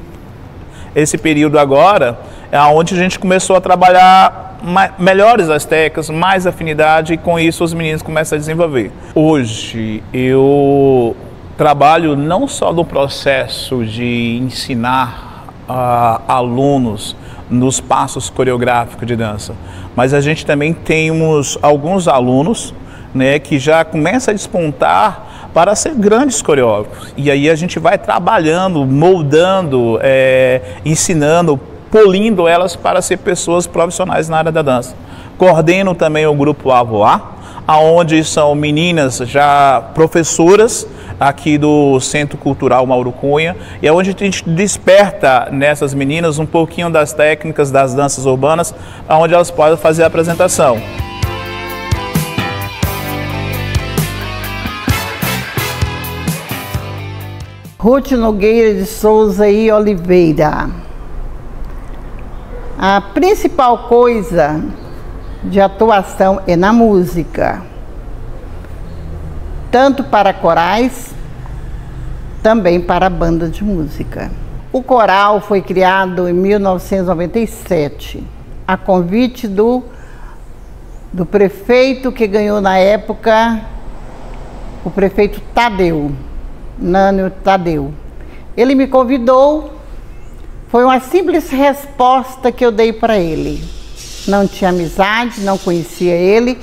período agora, é onde a gente começou a trabalhar melhores as técnicas, mais afinidade, e com isso os meninos começam a desenvolver. Hoje eu trabalho não só no processo de ensinar alunos nos passos coreográficos de dança, mas a gente também temos alguns alunos, né, que já começam a despontar para ser grandes coreógrafos. E aí a gente vai trabalhando, moldando, ensinando, polindo elas para ser pessoas profissionais na área da dança. Coordeno também o grupo Avoar, aonde são meninas já professoras aqui do Centro Cultural Mauro Cunha, e é onde a gente desperta nessas meninas um pouquinho das técnicas das danças urbanas, onde elas podem fazer a apresentação. Ruth Nogueira de Souza e Oliveira. A principal coisa de atuação é na música, tanto para corais, também para banda de música. O coral foi criado em 1997, a convite do prefeito que ganhou na época, o prefeito Tadeu, Nânio Tadeu. Ele me convidou, foi uma simples resposta que eu dei para ele. Não tinha amizade, não conhecia ele.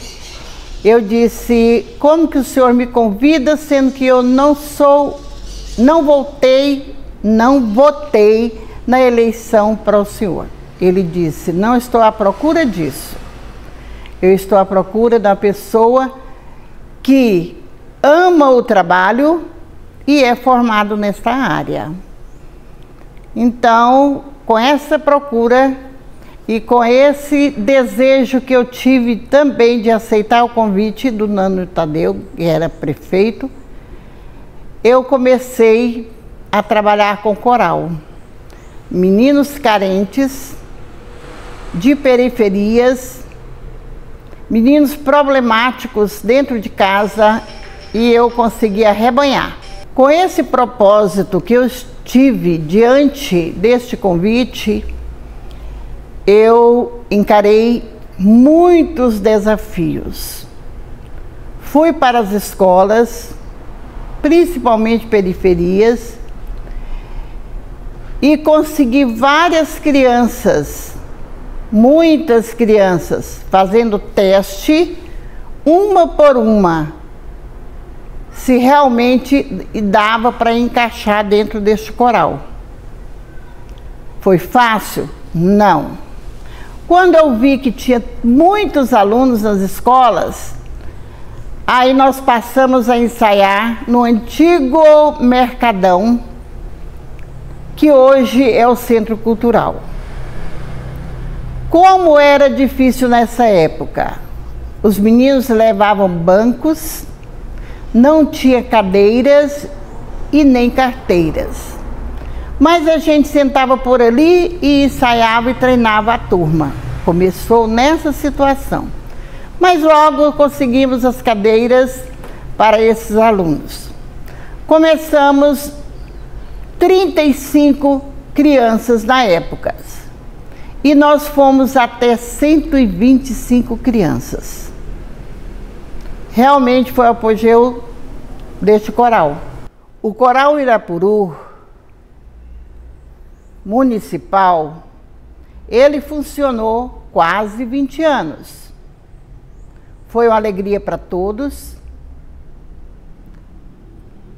Eu disse, como que o senhor me convida, sendo que eu não votei na eleição para o senhor? Ele disse, não estou à procura disso. Eu estou à procura da pessoa que ama o trabalho e é formado nesta área. Então, com essa procura e com esse desejo que eu tive também de aceitar o convite do Nânio Tadeu, que era prefeito, eu comecei a trabalhar com coral. Meninos carentes, de periferias, meninos problemáticos dentro de casa, e eu consegui arrebanhar. Com esse propósito que eu tive diante deste convite, eu encarei muitos desafios. Fui para as escolas, principalmente periferias, e consegui várias crianças, muitas crianças, fazendo teste, uma por uma, se realmente dava para encaixar dentro deste coral. Foi fácil? Não. Quando eu vi que tinha muitos alunos nas escolas, aí nós passamos a ensaiar no antigo Mercadão, que hoje é o Centro Cultural. Como era difícil nessa época? Os meninos levavam bancos, não tinha cadeiras e nem carteiras. Mas a gente sentava por ali e ensaiava e treinava a turma. Começou nessa situação. Mas logo conseguimos as cadeiras para esses alunos. Começamos 35 crianças na época. E nós fomos até 125 crianças. Realmente foi o apogeu deste coral. O Coral Irapuru Municipal, ele funcionou quase 20 anos. Foi uma alegria para todos.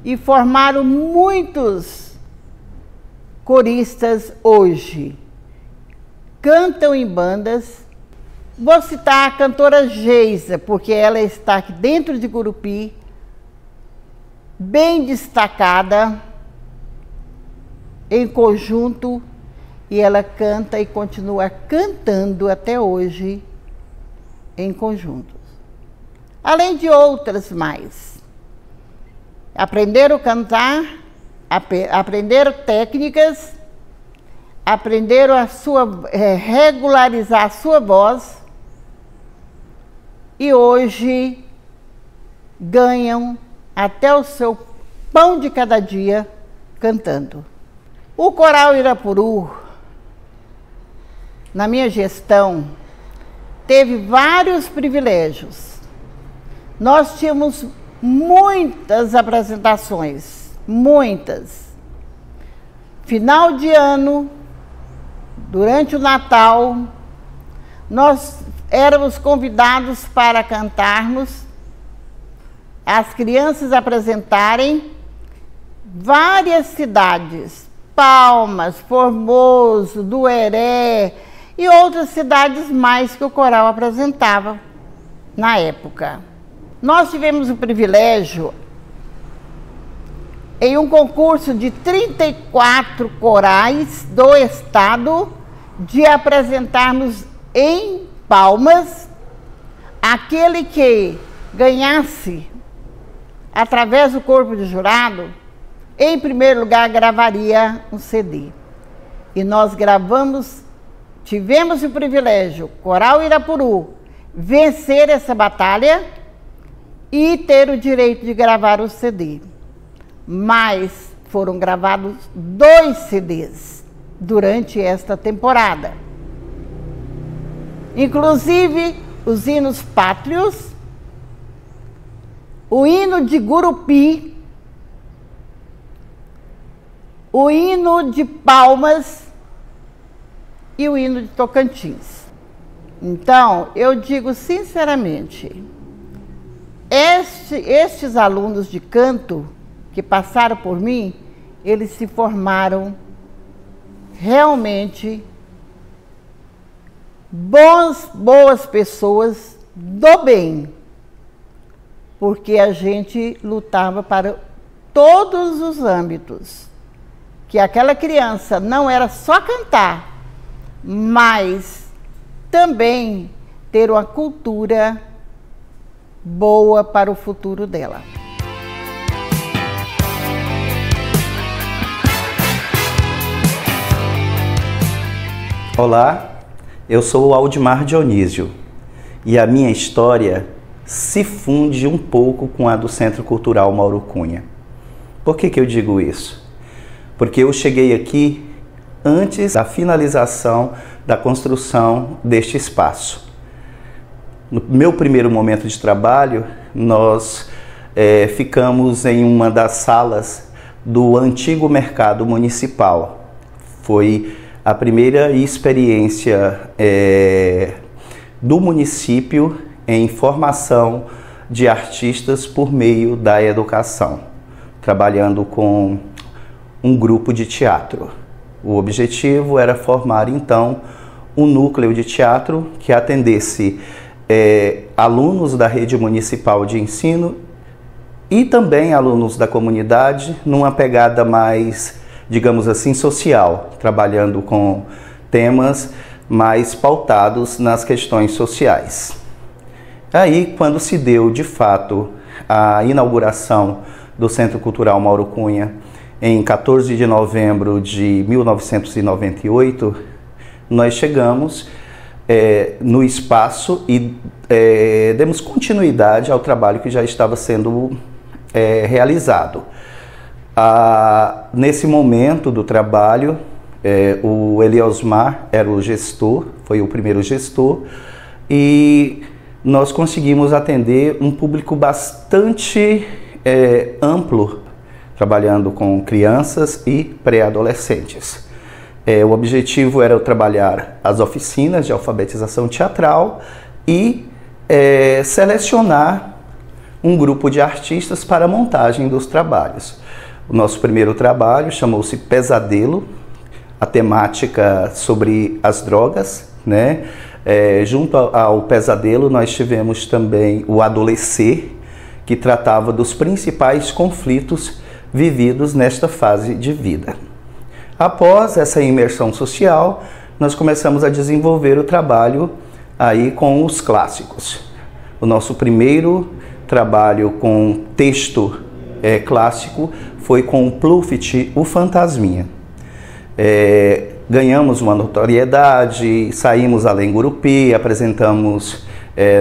E formaram muitos coristas hoje. Cantam em bandas. Vou citar a cantora Geisa, porque ela está aqui dentro de Gurupi, bem destacada, em conjunto, e ela canta e continua cantando até hoje em conjunto. Além de outras mais. Aprenderam a cantar, aprenderam técnicas, aprenderam a regularizar a sua voz, e hoje ganham até o seu pão de cada dia cantando. O Coral Irapuru, na minha gestão, teve vários privilégios. Nós tínhamos muitas apresentações, muitas. Final de ano, durante o Natal, nós éramos convidados para cantarmos, as crianças apresentarem várias cidades, Palmas, Formoso, Dueré e outras cidades mais que o coral apresentava na época. Nós tivemos o privilégio, em um concurso de 34 corais do estado, de apresentarmos em Palmas, aquele que ganhasse, através do corpo de jurado, em primeiro lugar gravaria um CD. E nós gravamos, tivemos o privilégio, Coral Irapuru, vencer essa batalha e ter o direito de gravar o CD. Mas foram gravados 2 CDs durante esta temporada. Inclusive os hinos pátrios, o hino de Gurupi, o hino de Palmas e o hino de Tocantins. Então, eu digo sinceramente, estes alunos de canto que passaram por mim, eles se formaram realmente boas pessoas do bem, porque a gente lutava para todos os âmbitos, que aquela criança não era só cantar, mas também ter uma cultura boa para o futuro dela. Olá, eu sou o Aldimar Dionísio e a minha história se funde um pouco com a do Centro Cultural Mauro Cunha. Por que eu digo isso? Porque eu cheguei aqui antes da finalização da construção deste espaço. No meu primeiro momento de trabalho, nós ficamos em uma das salas do antigo mercado municipal. Foi a primeira experiência do município em formação de artistas por meio da educação, trabalhando com um grupo de teatro. O objetivo era formar, então, um núcleo de teatro que atendesse alunos da rede municipal de ensino e também alunos da comunidade, numa pegada mais, digamos assim, social, trabalhando com temas mais pautados nas questões sociais. Aí, quando se deu, de fato, a inauguração do Centro Cultural Mauro Cunha, em 14 de novembro de 1998, nós chegamos no espaço e demos continuidade ao trabalho que já estava sendo realizado. Nesse momento do trabalho, o Eliosmar era o gestor, foi o primeiro gestor, e nós conseguimos atender um público bastante amplo, trabalhando com crianças e pré-adolescentes. O objetivo era trabalhar as oficinas de alfabetização teatral e selecionar um grupo de artistas para a montagem dos trabalhos. O nosso primeiro trabalho chamou-se Pesadelo, a temática sobre as drogas, né? Junto ao Pesadelo nós tivemos também o Adolescer, que tratava dos principais conflitos vividos nesta fase de vida. Após essa imersão social, nós começamos a desenvolver o trabalho aí com os clássicos. O nosso primeiro trabalho com texto clássico foi com o Pluft, o Fantasminha. Ganhamos uma notoriedade, saímos além Gurupi, apresentamos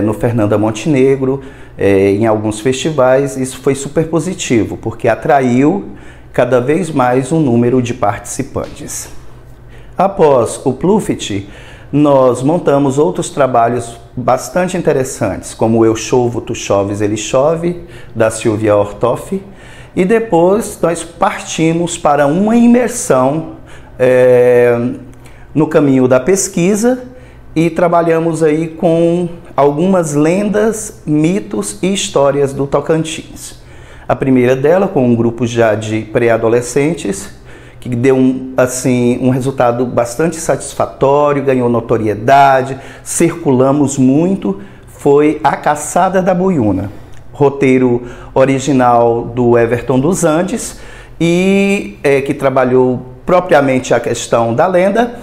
no Fernanda Montenegro, em alguns festivais. Isso foi super positivo, porque atraiu cada vez mais um número de participantes. Após o Plufit, nós montamos outros trabalhos bastante interessantes, como Eu Chovo, Tu Choves, Ele Chove, da Silvia Ortoff, e depois nós partimos para uma imersão no caminho da pesquisa e trabalhamos aí com algumas lendas, mitos e histórias do Tocantins. A primeira dela com um grupo já de pré-adolescentes, que deu um resultado bastante satisfatório, ganhou notoriedade, circulamos muito, foi A Caçada da Buiúna. Roteiro original do Everton dos Andes, e que trabalhou propriamente a questão da lenda,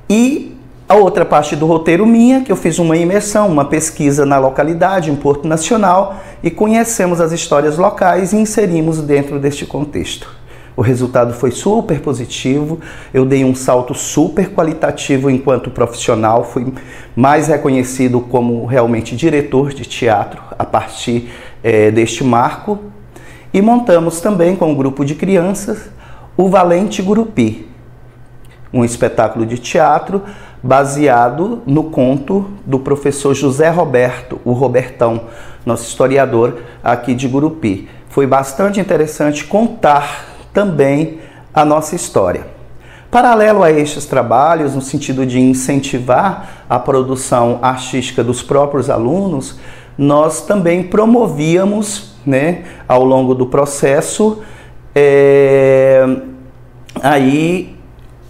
e a outra parte do roteiro minha, que eu fiz uma imersão, uma pesquisa na localidade, em Porto Nacional, e conhecemos as histórias locais e inserimos dentro deste contexto. O resultado foi super positivo, eu dei um salto super qualitativo enquanto profissional, fui mais reconhecido como realmente diretor de teatro a partir deste marco. E montamos também com um grupo de crianças o Valente Gurupi, um espetáculo de teatro baseado no conto do professor José Roberto, o Robertão, nosso historiador aqui de Gurupi. Foi bastante interessante contar também a nossa história. Paralelo a estes trabalhos, no sentido de incentivar a produção artística dos próprios alunos, nós também promovíamos, ao longo do processo, aí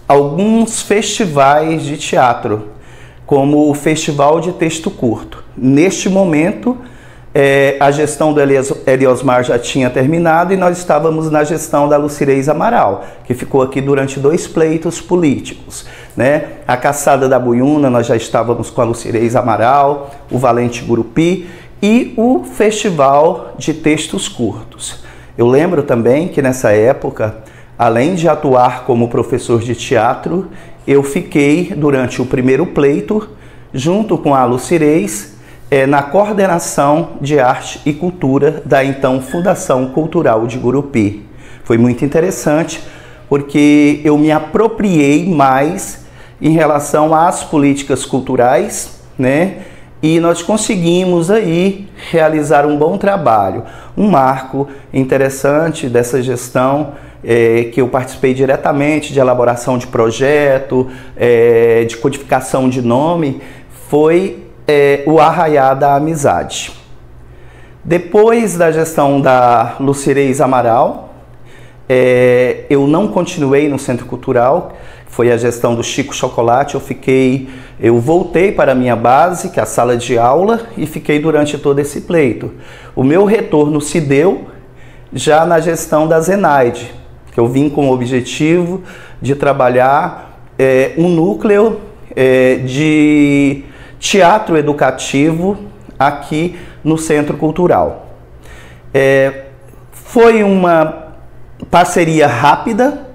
alguns festivais de teatro, como o Festival de Texto Curto. Neste momento, a gestão do Eliosmar já tinha terminado e nós estávamos na gestão da Lucirez Amaral, que ficou aqui durante 2 pleitos políticos. A Caçada da Buiúna, nós já estávamos com a Lucirez Amaral, o Valente Gurupi e o Festival de Textos Curtos. Eu lembro também que nessa época, além de atuar como professor de teatro, eu fiquei durante o primeiro pleito, junto com a Lucirez, na coordenação de arte e cultura da então Fundação Cultural de Gurupi. Foi muito interessante, porque eu me apropriei mais em relação às políticas culturais, e nós conseguimos aí realizar um bom trabalho. Um marco interessante dessa gestão, que eu participei diretamente de elaboração de projeto, de codificação de nome, foi o Arraiá da Amizade. Depois da gestão da Lucirez Amaral, eu não continuei no Centro Cultural, foi a gestão do Chico Chocolate. Eu voltei para a minha base, que é a sala de aula, e fiquei durante todo esse pleito. O meu retorno se deu já na gestão da Zenaide, que eu vim com o objetivo de trabalhar um núcleo de teatro educativo aqui no Centro Cultural. Foi uma parceria rápida,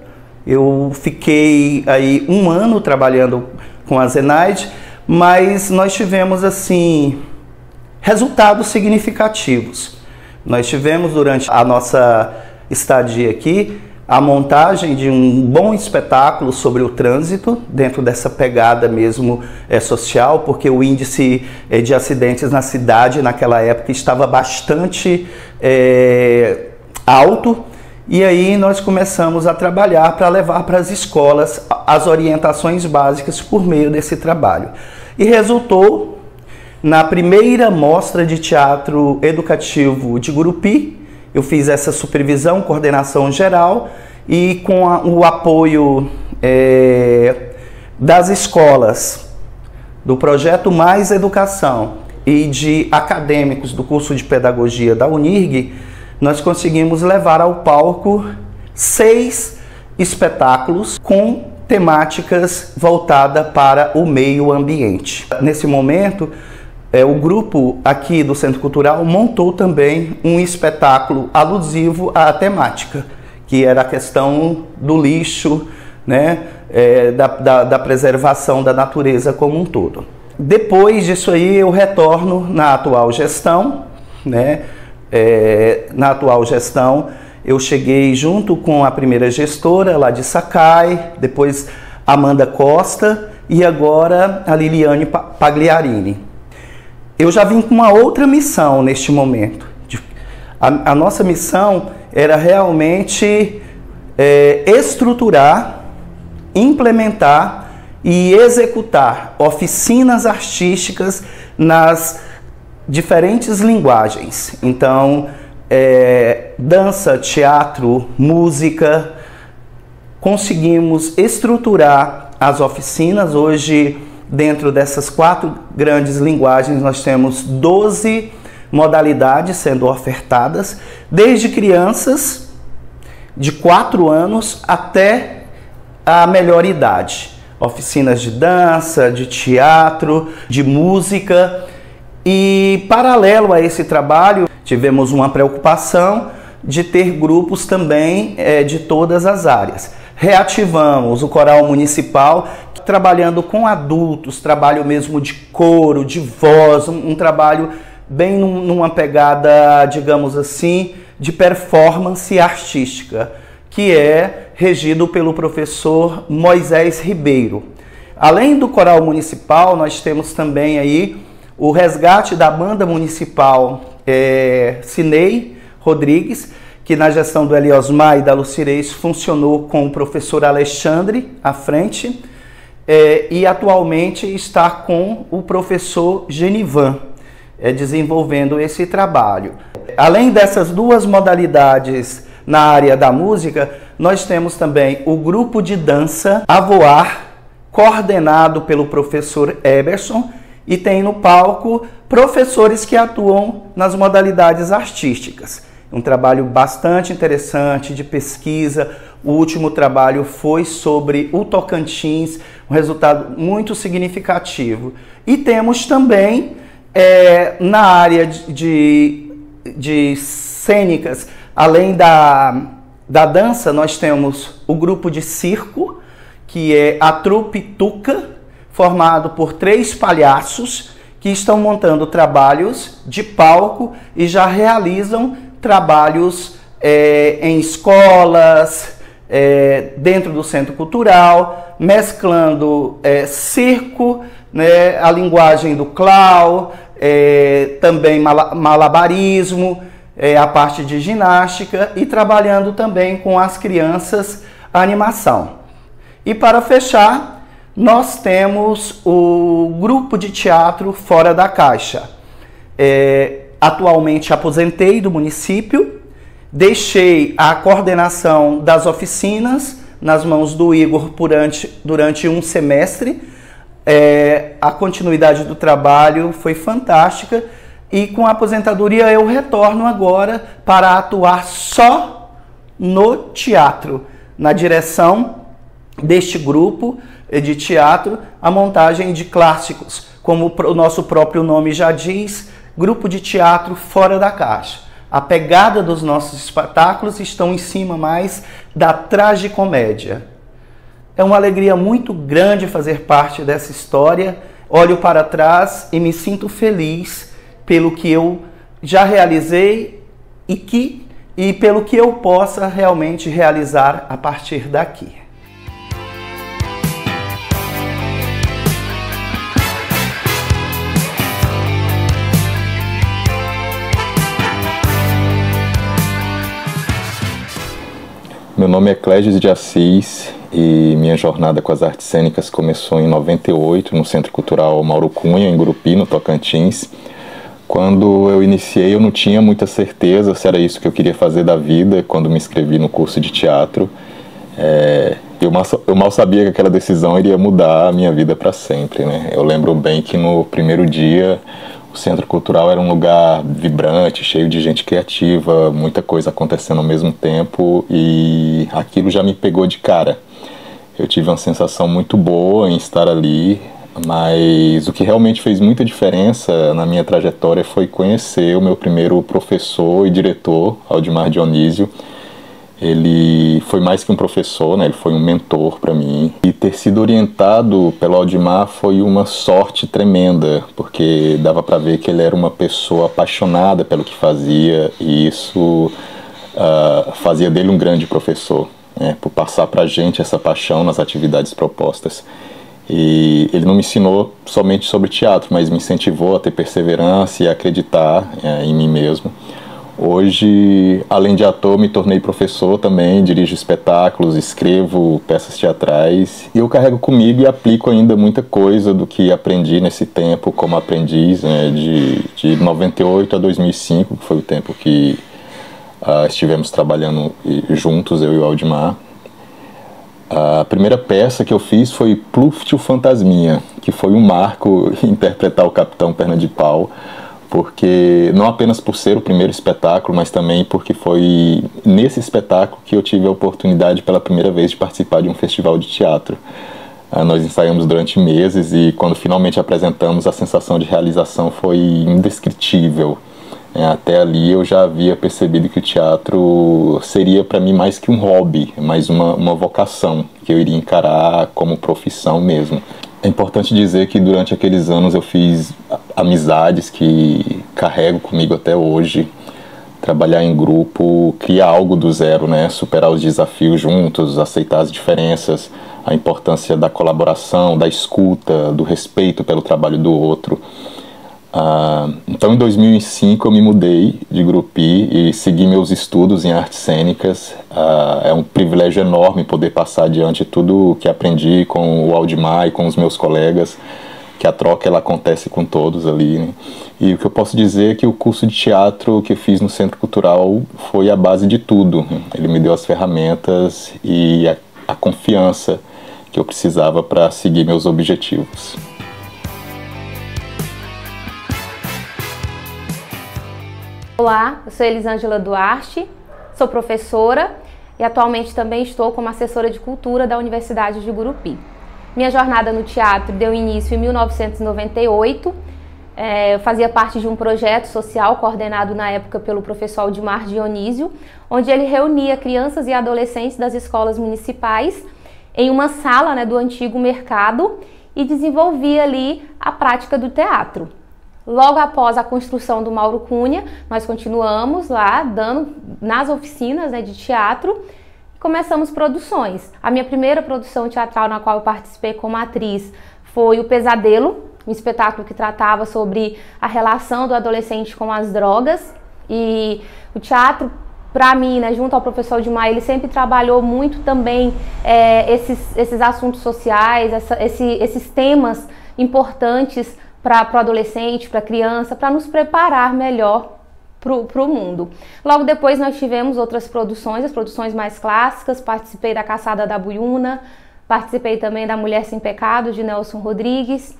eu fiquei aí 1 ano trabalhando com a Zenaide, mas nós tivemos assim resultados significativos. Nós tivemos durante a nossa estadia aqui a montagem de um bom espetáculo sobre o trânsito, dentro dessa pegada mesmo social, porque o índice de acidentes na cidade naquela época estava bastante alto, e aí nós começamos a trabalhar para levar para as escolas as orientações básicas por meio desse trabalho. E resultou na primeira mostra de teatro educativo de Gurupi. Eu fiz essa supervisão, coordenação geral, e com o apoio das escolas, do projeto Mais Educação e de acadêmicos do curso de pedagogia da Unirg, nós conseguimos levar ao palco 6 espetáculos com temáticas voltadas para o meio ambiente. Nesse momento, o grupo aqui do Centro Cultural montou também um espetáculo alusivo à temática, que era a questão do lixo, da preservação da natureza como um todo. Depois disso aí eu retorno na atual gestão, né? Na atual gestão eu cheguei junto com a primeira gestora lá de Sakai, depois Amanda Costa e agora a Liliane Pagliarini. Eu já vim com uma outra missão neste momento. A nossa missão era realmente estruturar, implementar e executar oficinas artísticas nas diferentes linguagens. Então, dança, teatro, música. Conseguimos estruturar as oficinas. Hoje, dentro dessas 4 grandes linguagens, nós temos 12 modalidades sendo ofertadas, desde crianças de 4 anos até a melhor idade. Oficinas de dança, de teatro, de música. E paralelo a esse trabalho, tivemos uma preocupação de ter grupos também de todas as áreas. Reativamos o coral municipal, trabalhando com adultos, trabalho mesmo de coro, de voz, um trabalho bem numa pegada, digamos assim, de performance artística, que é regido pelo professor Moisés Ribeiro. Além do coral municipal, nós temos também aí o resgate da banda municipal Cinei Rodrigues, que na gestão do Eliosmar e da Lucirez funcionou com o professor Alexandre à frente, e atualmente está com o professor Genivan, desenvolvendo esse trabalho. Além dessas 2 modalidades na área da música, nós temos também o grupo de dança A Voar, coordenado pelo professor Eberson, e tem no palco professores que atuam nas modalidades artísticas. Um trabalho bastante interessante de pesquisa. O último trabalho foi sobre o Tocantins, um resultado muito significativo. E temos também, na área de cênicas, além da dança, nós temos o grupo de circo, que é a Trupe Tuca, formado por 3 palhaços que estão montando trabalhos de palco e já realizam trabalhos em escolas, dentro do centro cultural, mesclando circo, né, a linguagem do clown, também malabarismo, a parte de ginástica e trabalhando também com as crianças a animação. E para fechar, nós temos o grupo de teatro Fora da Caixa. Atualmente aposentei do município, deixei a coordenação das oficinas nas mãos do Igor durante um semestre. A continuidade do trabalho foi fantástica e com a aposentadoria eu retorno agora para atuar só no teatro, na direção deste grupo de teatro, a montagem de clássicos, como o nosso próprio nome já diz, grupo de teatro Fora da Caixa. A pegada dos nossos espetáculos estão em cima mais da tragicomédia. É uma alegria muito grande fazer parte dessa história. Olho para trás e me sinto feliz pelo que eu já realizei e pelo que eu possa realmente realizar a partir daqui. Meu nome é Clégios de Assis e minha jornada com as artes cênicas começou em 98 no Centro Cultural Mauro Cunha, em Gurupi, no Tocantins. Quando eu iniciei, eu não tinha muita certeza se era isso que eu queria fazer da vida quando me inscrevi no curso de teatro. Eu mal sabia que aquela decisão iria mudar a minha vida para sempre, né? Eu lembro bem que no primeiro dia o Centro Cultural era um lugar vibrante, cheio de gente criativa, muita coisa acontecendo ao mesmo tempo e aquilo já me pegou de cara. Eu tive uma sensação muito boa em estar ali, mas o que realmente fez muita diferença na minha trajetória foi conhecer o meu primeiro professor e diretor, Aldimar Dionísio. Ele foi mais que um professor, né? Ele foi um mentor para mim. E ter sido orientado pelo Aldimar foi uma sorte tremenda, porque dava para ver que ele era uma pessoa apaixonada pelo que fazia, e isso fazia dele um grande professor, né? Por passar para a gente essa paixão nas atividades propostas. E ele não me ensinou somente sobre teatro, mas me incentivou a ter perseverança e a acreditar em mim mesmo. Hoje, além de ator, me tornei professor também, dirijo espetáculos, escrevo peças teatrais, e eu carrego comigo e aplico ainda muita coisa do que aprendi nesse tempo como aprendiz, né, de 98 a 2005, que foi o tempo que estivemos trabalhando juntos, eu e o Aldimar. A primeira peça que eu fiz foi Pluft o Fantasminha, que foi um marco interpretar o Capitão Perna de Pau, porque não apenas por ser o primeiro espetáculo, mas também porque foi nesse espetáculo que eu tive a oportunidade pela primeira vez de participar de um festival de teatro. Nós ensaiamos durante meses e quando finalmente apresentamos, a sensação de realização foi indescritível. Até ali eu já havia percebido que o teatro seria para mim mais que um hobby, mais uma vocação, que eu iria encarar como profissão mesmo. É importante dizer que durante aqueles anos eu fiz amizades que carrego comigo até hoje. Trabalhar em grupo, criar algo do zero, né? Superar os desafios juntos, aceitar as diferenças, a importância da colaboração, da escuta, do respeito pelo trabalho do outro. Então em 2005 eu me mudei de Gurupi e segui meus estudos em artes cênicas. É um privilégio enorme poder passar adiante tudo o que aprendi com o Aldimar e com os meus colegas, que a troca ela acontece com todos ali, né? E o que eu posso dizer é que o curso de teatro que eu fiz no Centro Cultural foi a base de tudo. Ele me deu as ferramentas e a confiança que eu precisava para seguir meus objetivos. Olá, eu sou Elisângela Duarte, sou professora e atualmente também estou como assessora de cultura da Universidade de Gurupi. Minha jornada no teatro deu início em 1998. Eu fazia parte de um projeto social coordenado na época pelo professor Aldimar Dionísio, onde ele reunia crianças e adolescentes das escolas municipais em uma sala, né, do antigo mercado e desenvolvia ali a prática do teatro. Logo após a construção do Mauro Cunha, nós continuamos lá dando nas oficinas, né, de teatro e começamos produções. A minha primeira produção teatral na qual eu participei como atriz foi O Pesadelo, um espetáculo que tratava sobre a relação do adolescente com as drogas. E o teatro, para mim, né, junto ao professor Aldimar, ele sempre trabalhou muito também esses assuntos sociais, esses temas importantes para o adolescente, para a criança, para nos preparar melhor para o mundo. Logo depois nós tivemos outras produções, as produções mais clássicas, participei da Caçada da Buiúna, participei também da Mulher Sem Pecado, de Nelson Rodrigues,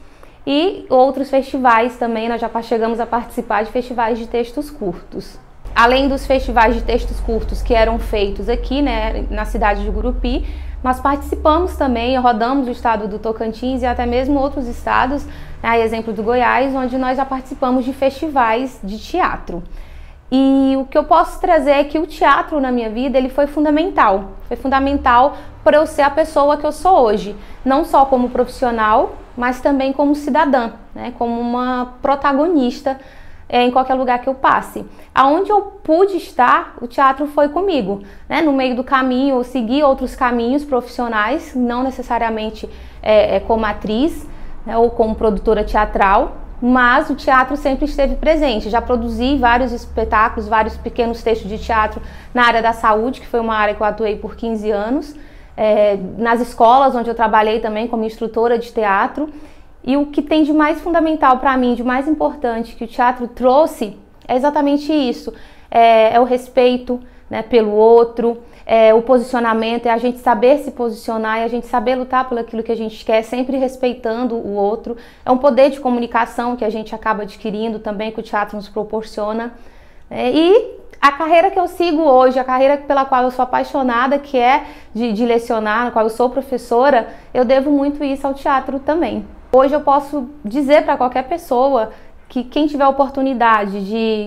e outros festivais também, nós já chegamos a participar de festivais de textos curtos. Além dos festivais de textos curtos que eram feitos aqui, né, na cidade de Gurupi, nós participamos também, rodamos o estado do Tocantins e até mesmo outros estados, né, exemplo do Goiás, onde nós já participamos de festivais de teatro. E o que eu posso trazer é que o teatro na minha vida ele foi fundamental para eu ser a pessoa que eu sou hoje, não só como profissional, mas também como cidadã, né, como uma protagonista em qualquer lugar que eu passe. Aonde eu pude estar, o teatro foi comigo, né? No meio do caminho, eu segui outros caminhos profissionais, não necessariamente como atriz, né, ou como produtora teatral, mas o teatro sempre esteve presente. Já produzi vários espetáculos, vários pequenos textos de teatro na área da saúde, que foi uma área que eu atuei por 15 anos, nas escolas onde eu trabalhei também como instrutora de teatro. E o que tem de mais fundamental para mim, de mais importante que o teatro trouxe, é exatamente isso. É o respeito, né, pelo outro, o posicionamento, é a gente saber se posicionar e a gente saber lutar por aquilo que a gente quer, sempre respeitando o outro. É um poder de comunicação que a gente acaba adquirindo também, que o teatro nos proporciona. E a carreira que eu sigo hoje, a carreira pela qual eu sou apaixonada, que é de lecionar, na qual eu sou professora, eu devo muito isso ao teatro também. Hoje eu posso dizer para qualquer pessoa que quem tiver oportunidade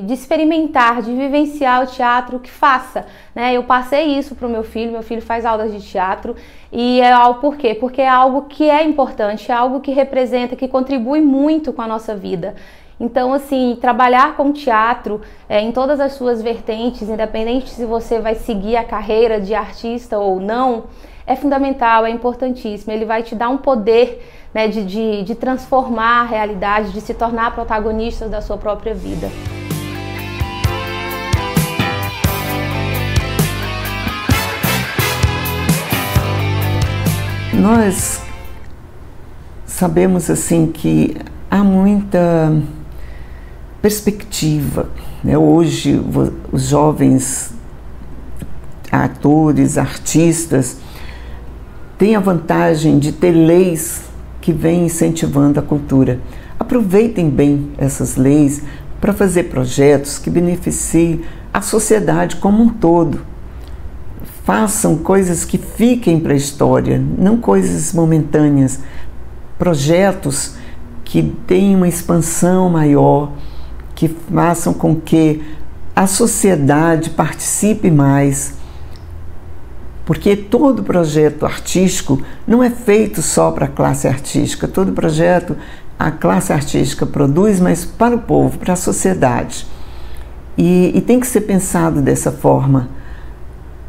de experimentar, de vivenciar o teatro, que faça, né? Eu passei isso para o meu filho faz aulas de teatro, e é algo, por quê? Porque é algo que é importante, é algo que representa, que contribui muito com a nossa vida. Então, assim, trabalhar com teatro em todas as suas vertentes, independente se você vai seguir a carreira de artista ou não, é fundamental, é importantíssimo. Ele vai te dar um poder, né, de transformar a realidade, de se tornar protagonista da sua própria vida. Nós sabemos assim que há muita perspectiva, né? Hoje os jovens atores, artistas têm a vantagem de ter leis que vêm incentivando a cultura. Aproveitem bem essas leis para fazer projetos que beneficiem a sociedade como um todo. Façam coisas que fiquem para a história, não coisas momentâneas. Projetos que deem uma expansão maior, que façam com que a sociedade participe mais. Porque todo projeto artístico não é feito só para a classe artística. Todo projeto, a classe artística produz, mas para o povo, para a sociedade. E tem que ser pensado dessa forma.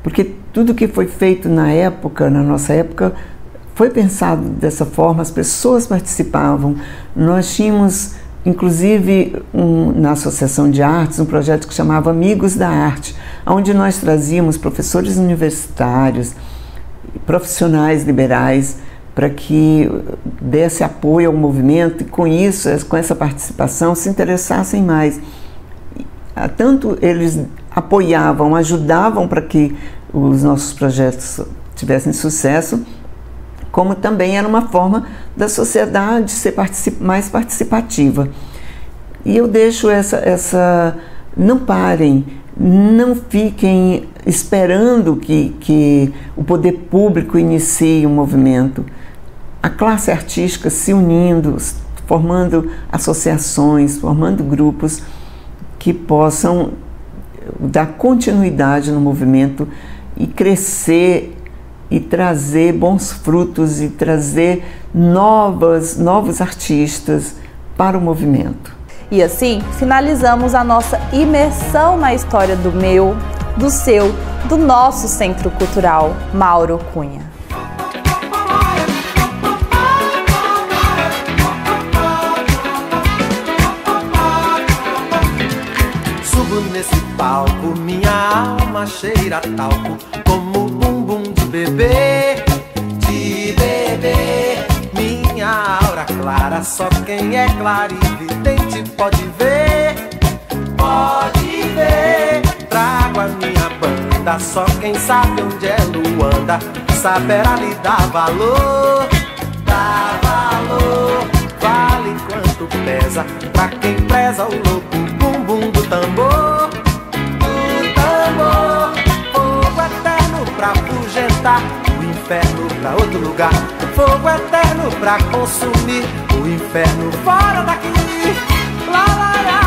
Porque tudo que foi feito na nossa época, foi pensado dessa forma, as pessoas participavam. Nós tínhamos, inclusive, na Associação de Artes, um projeto que chamava Amigos da Arte, onde nós trazíamos professores universitários, profissionais liberais, para que desse apoio ao movimento e com isso, com essa participação, se interessassem mais. Tanto eles apoiavam, ajudavam para que os nossos projetos tivessem sucesso, como também era uma forma da sociedade ser mais participativa. E eu deixo não parem, não fiquem esperando que o poder público inicie um movimento. A classe artística se unindo, formando associações, formando grupos que possam dar continuidade no movimento e crescer e trazer bons frutos e trazer novos artistas para o movimento. E assim, finalizamos a nossa imersão na história do meu, do seu, do nosso Centro Cultural Mauro Cunha. Subo nesse palco, minha alma cheira talco, como bumbum de bebê, minha aura clara, só quem é clarividente pode ver, trago a minha banda, só quem sabe onde é Luanda, saberá lhe dar valor, vale quanto pesa, pra quem preza o louco bumbum do tambor, fogo eterno pra afugentar, o inferno pra outro lugar, fogo eterno pra consumir, o inferno fora daqui, lá, lá, lá.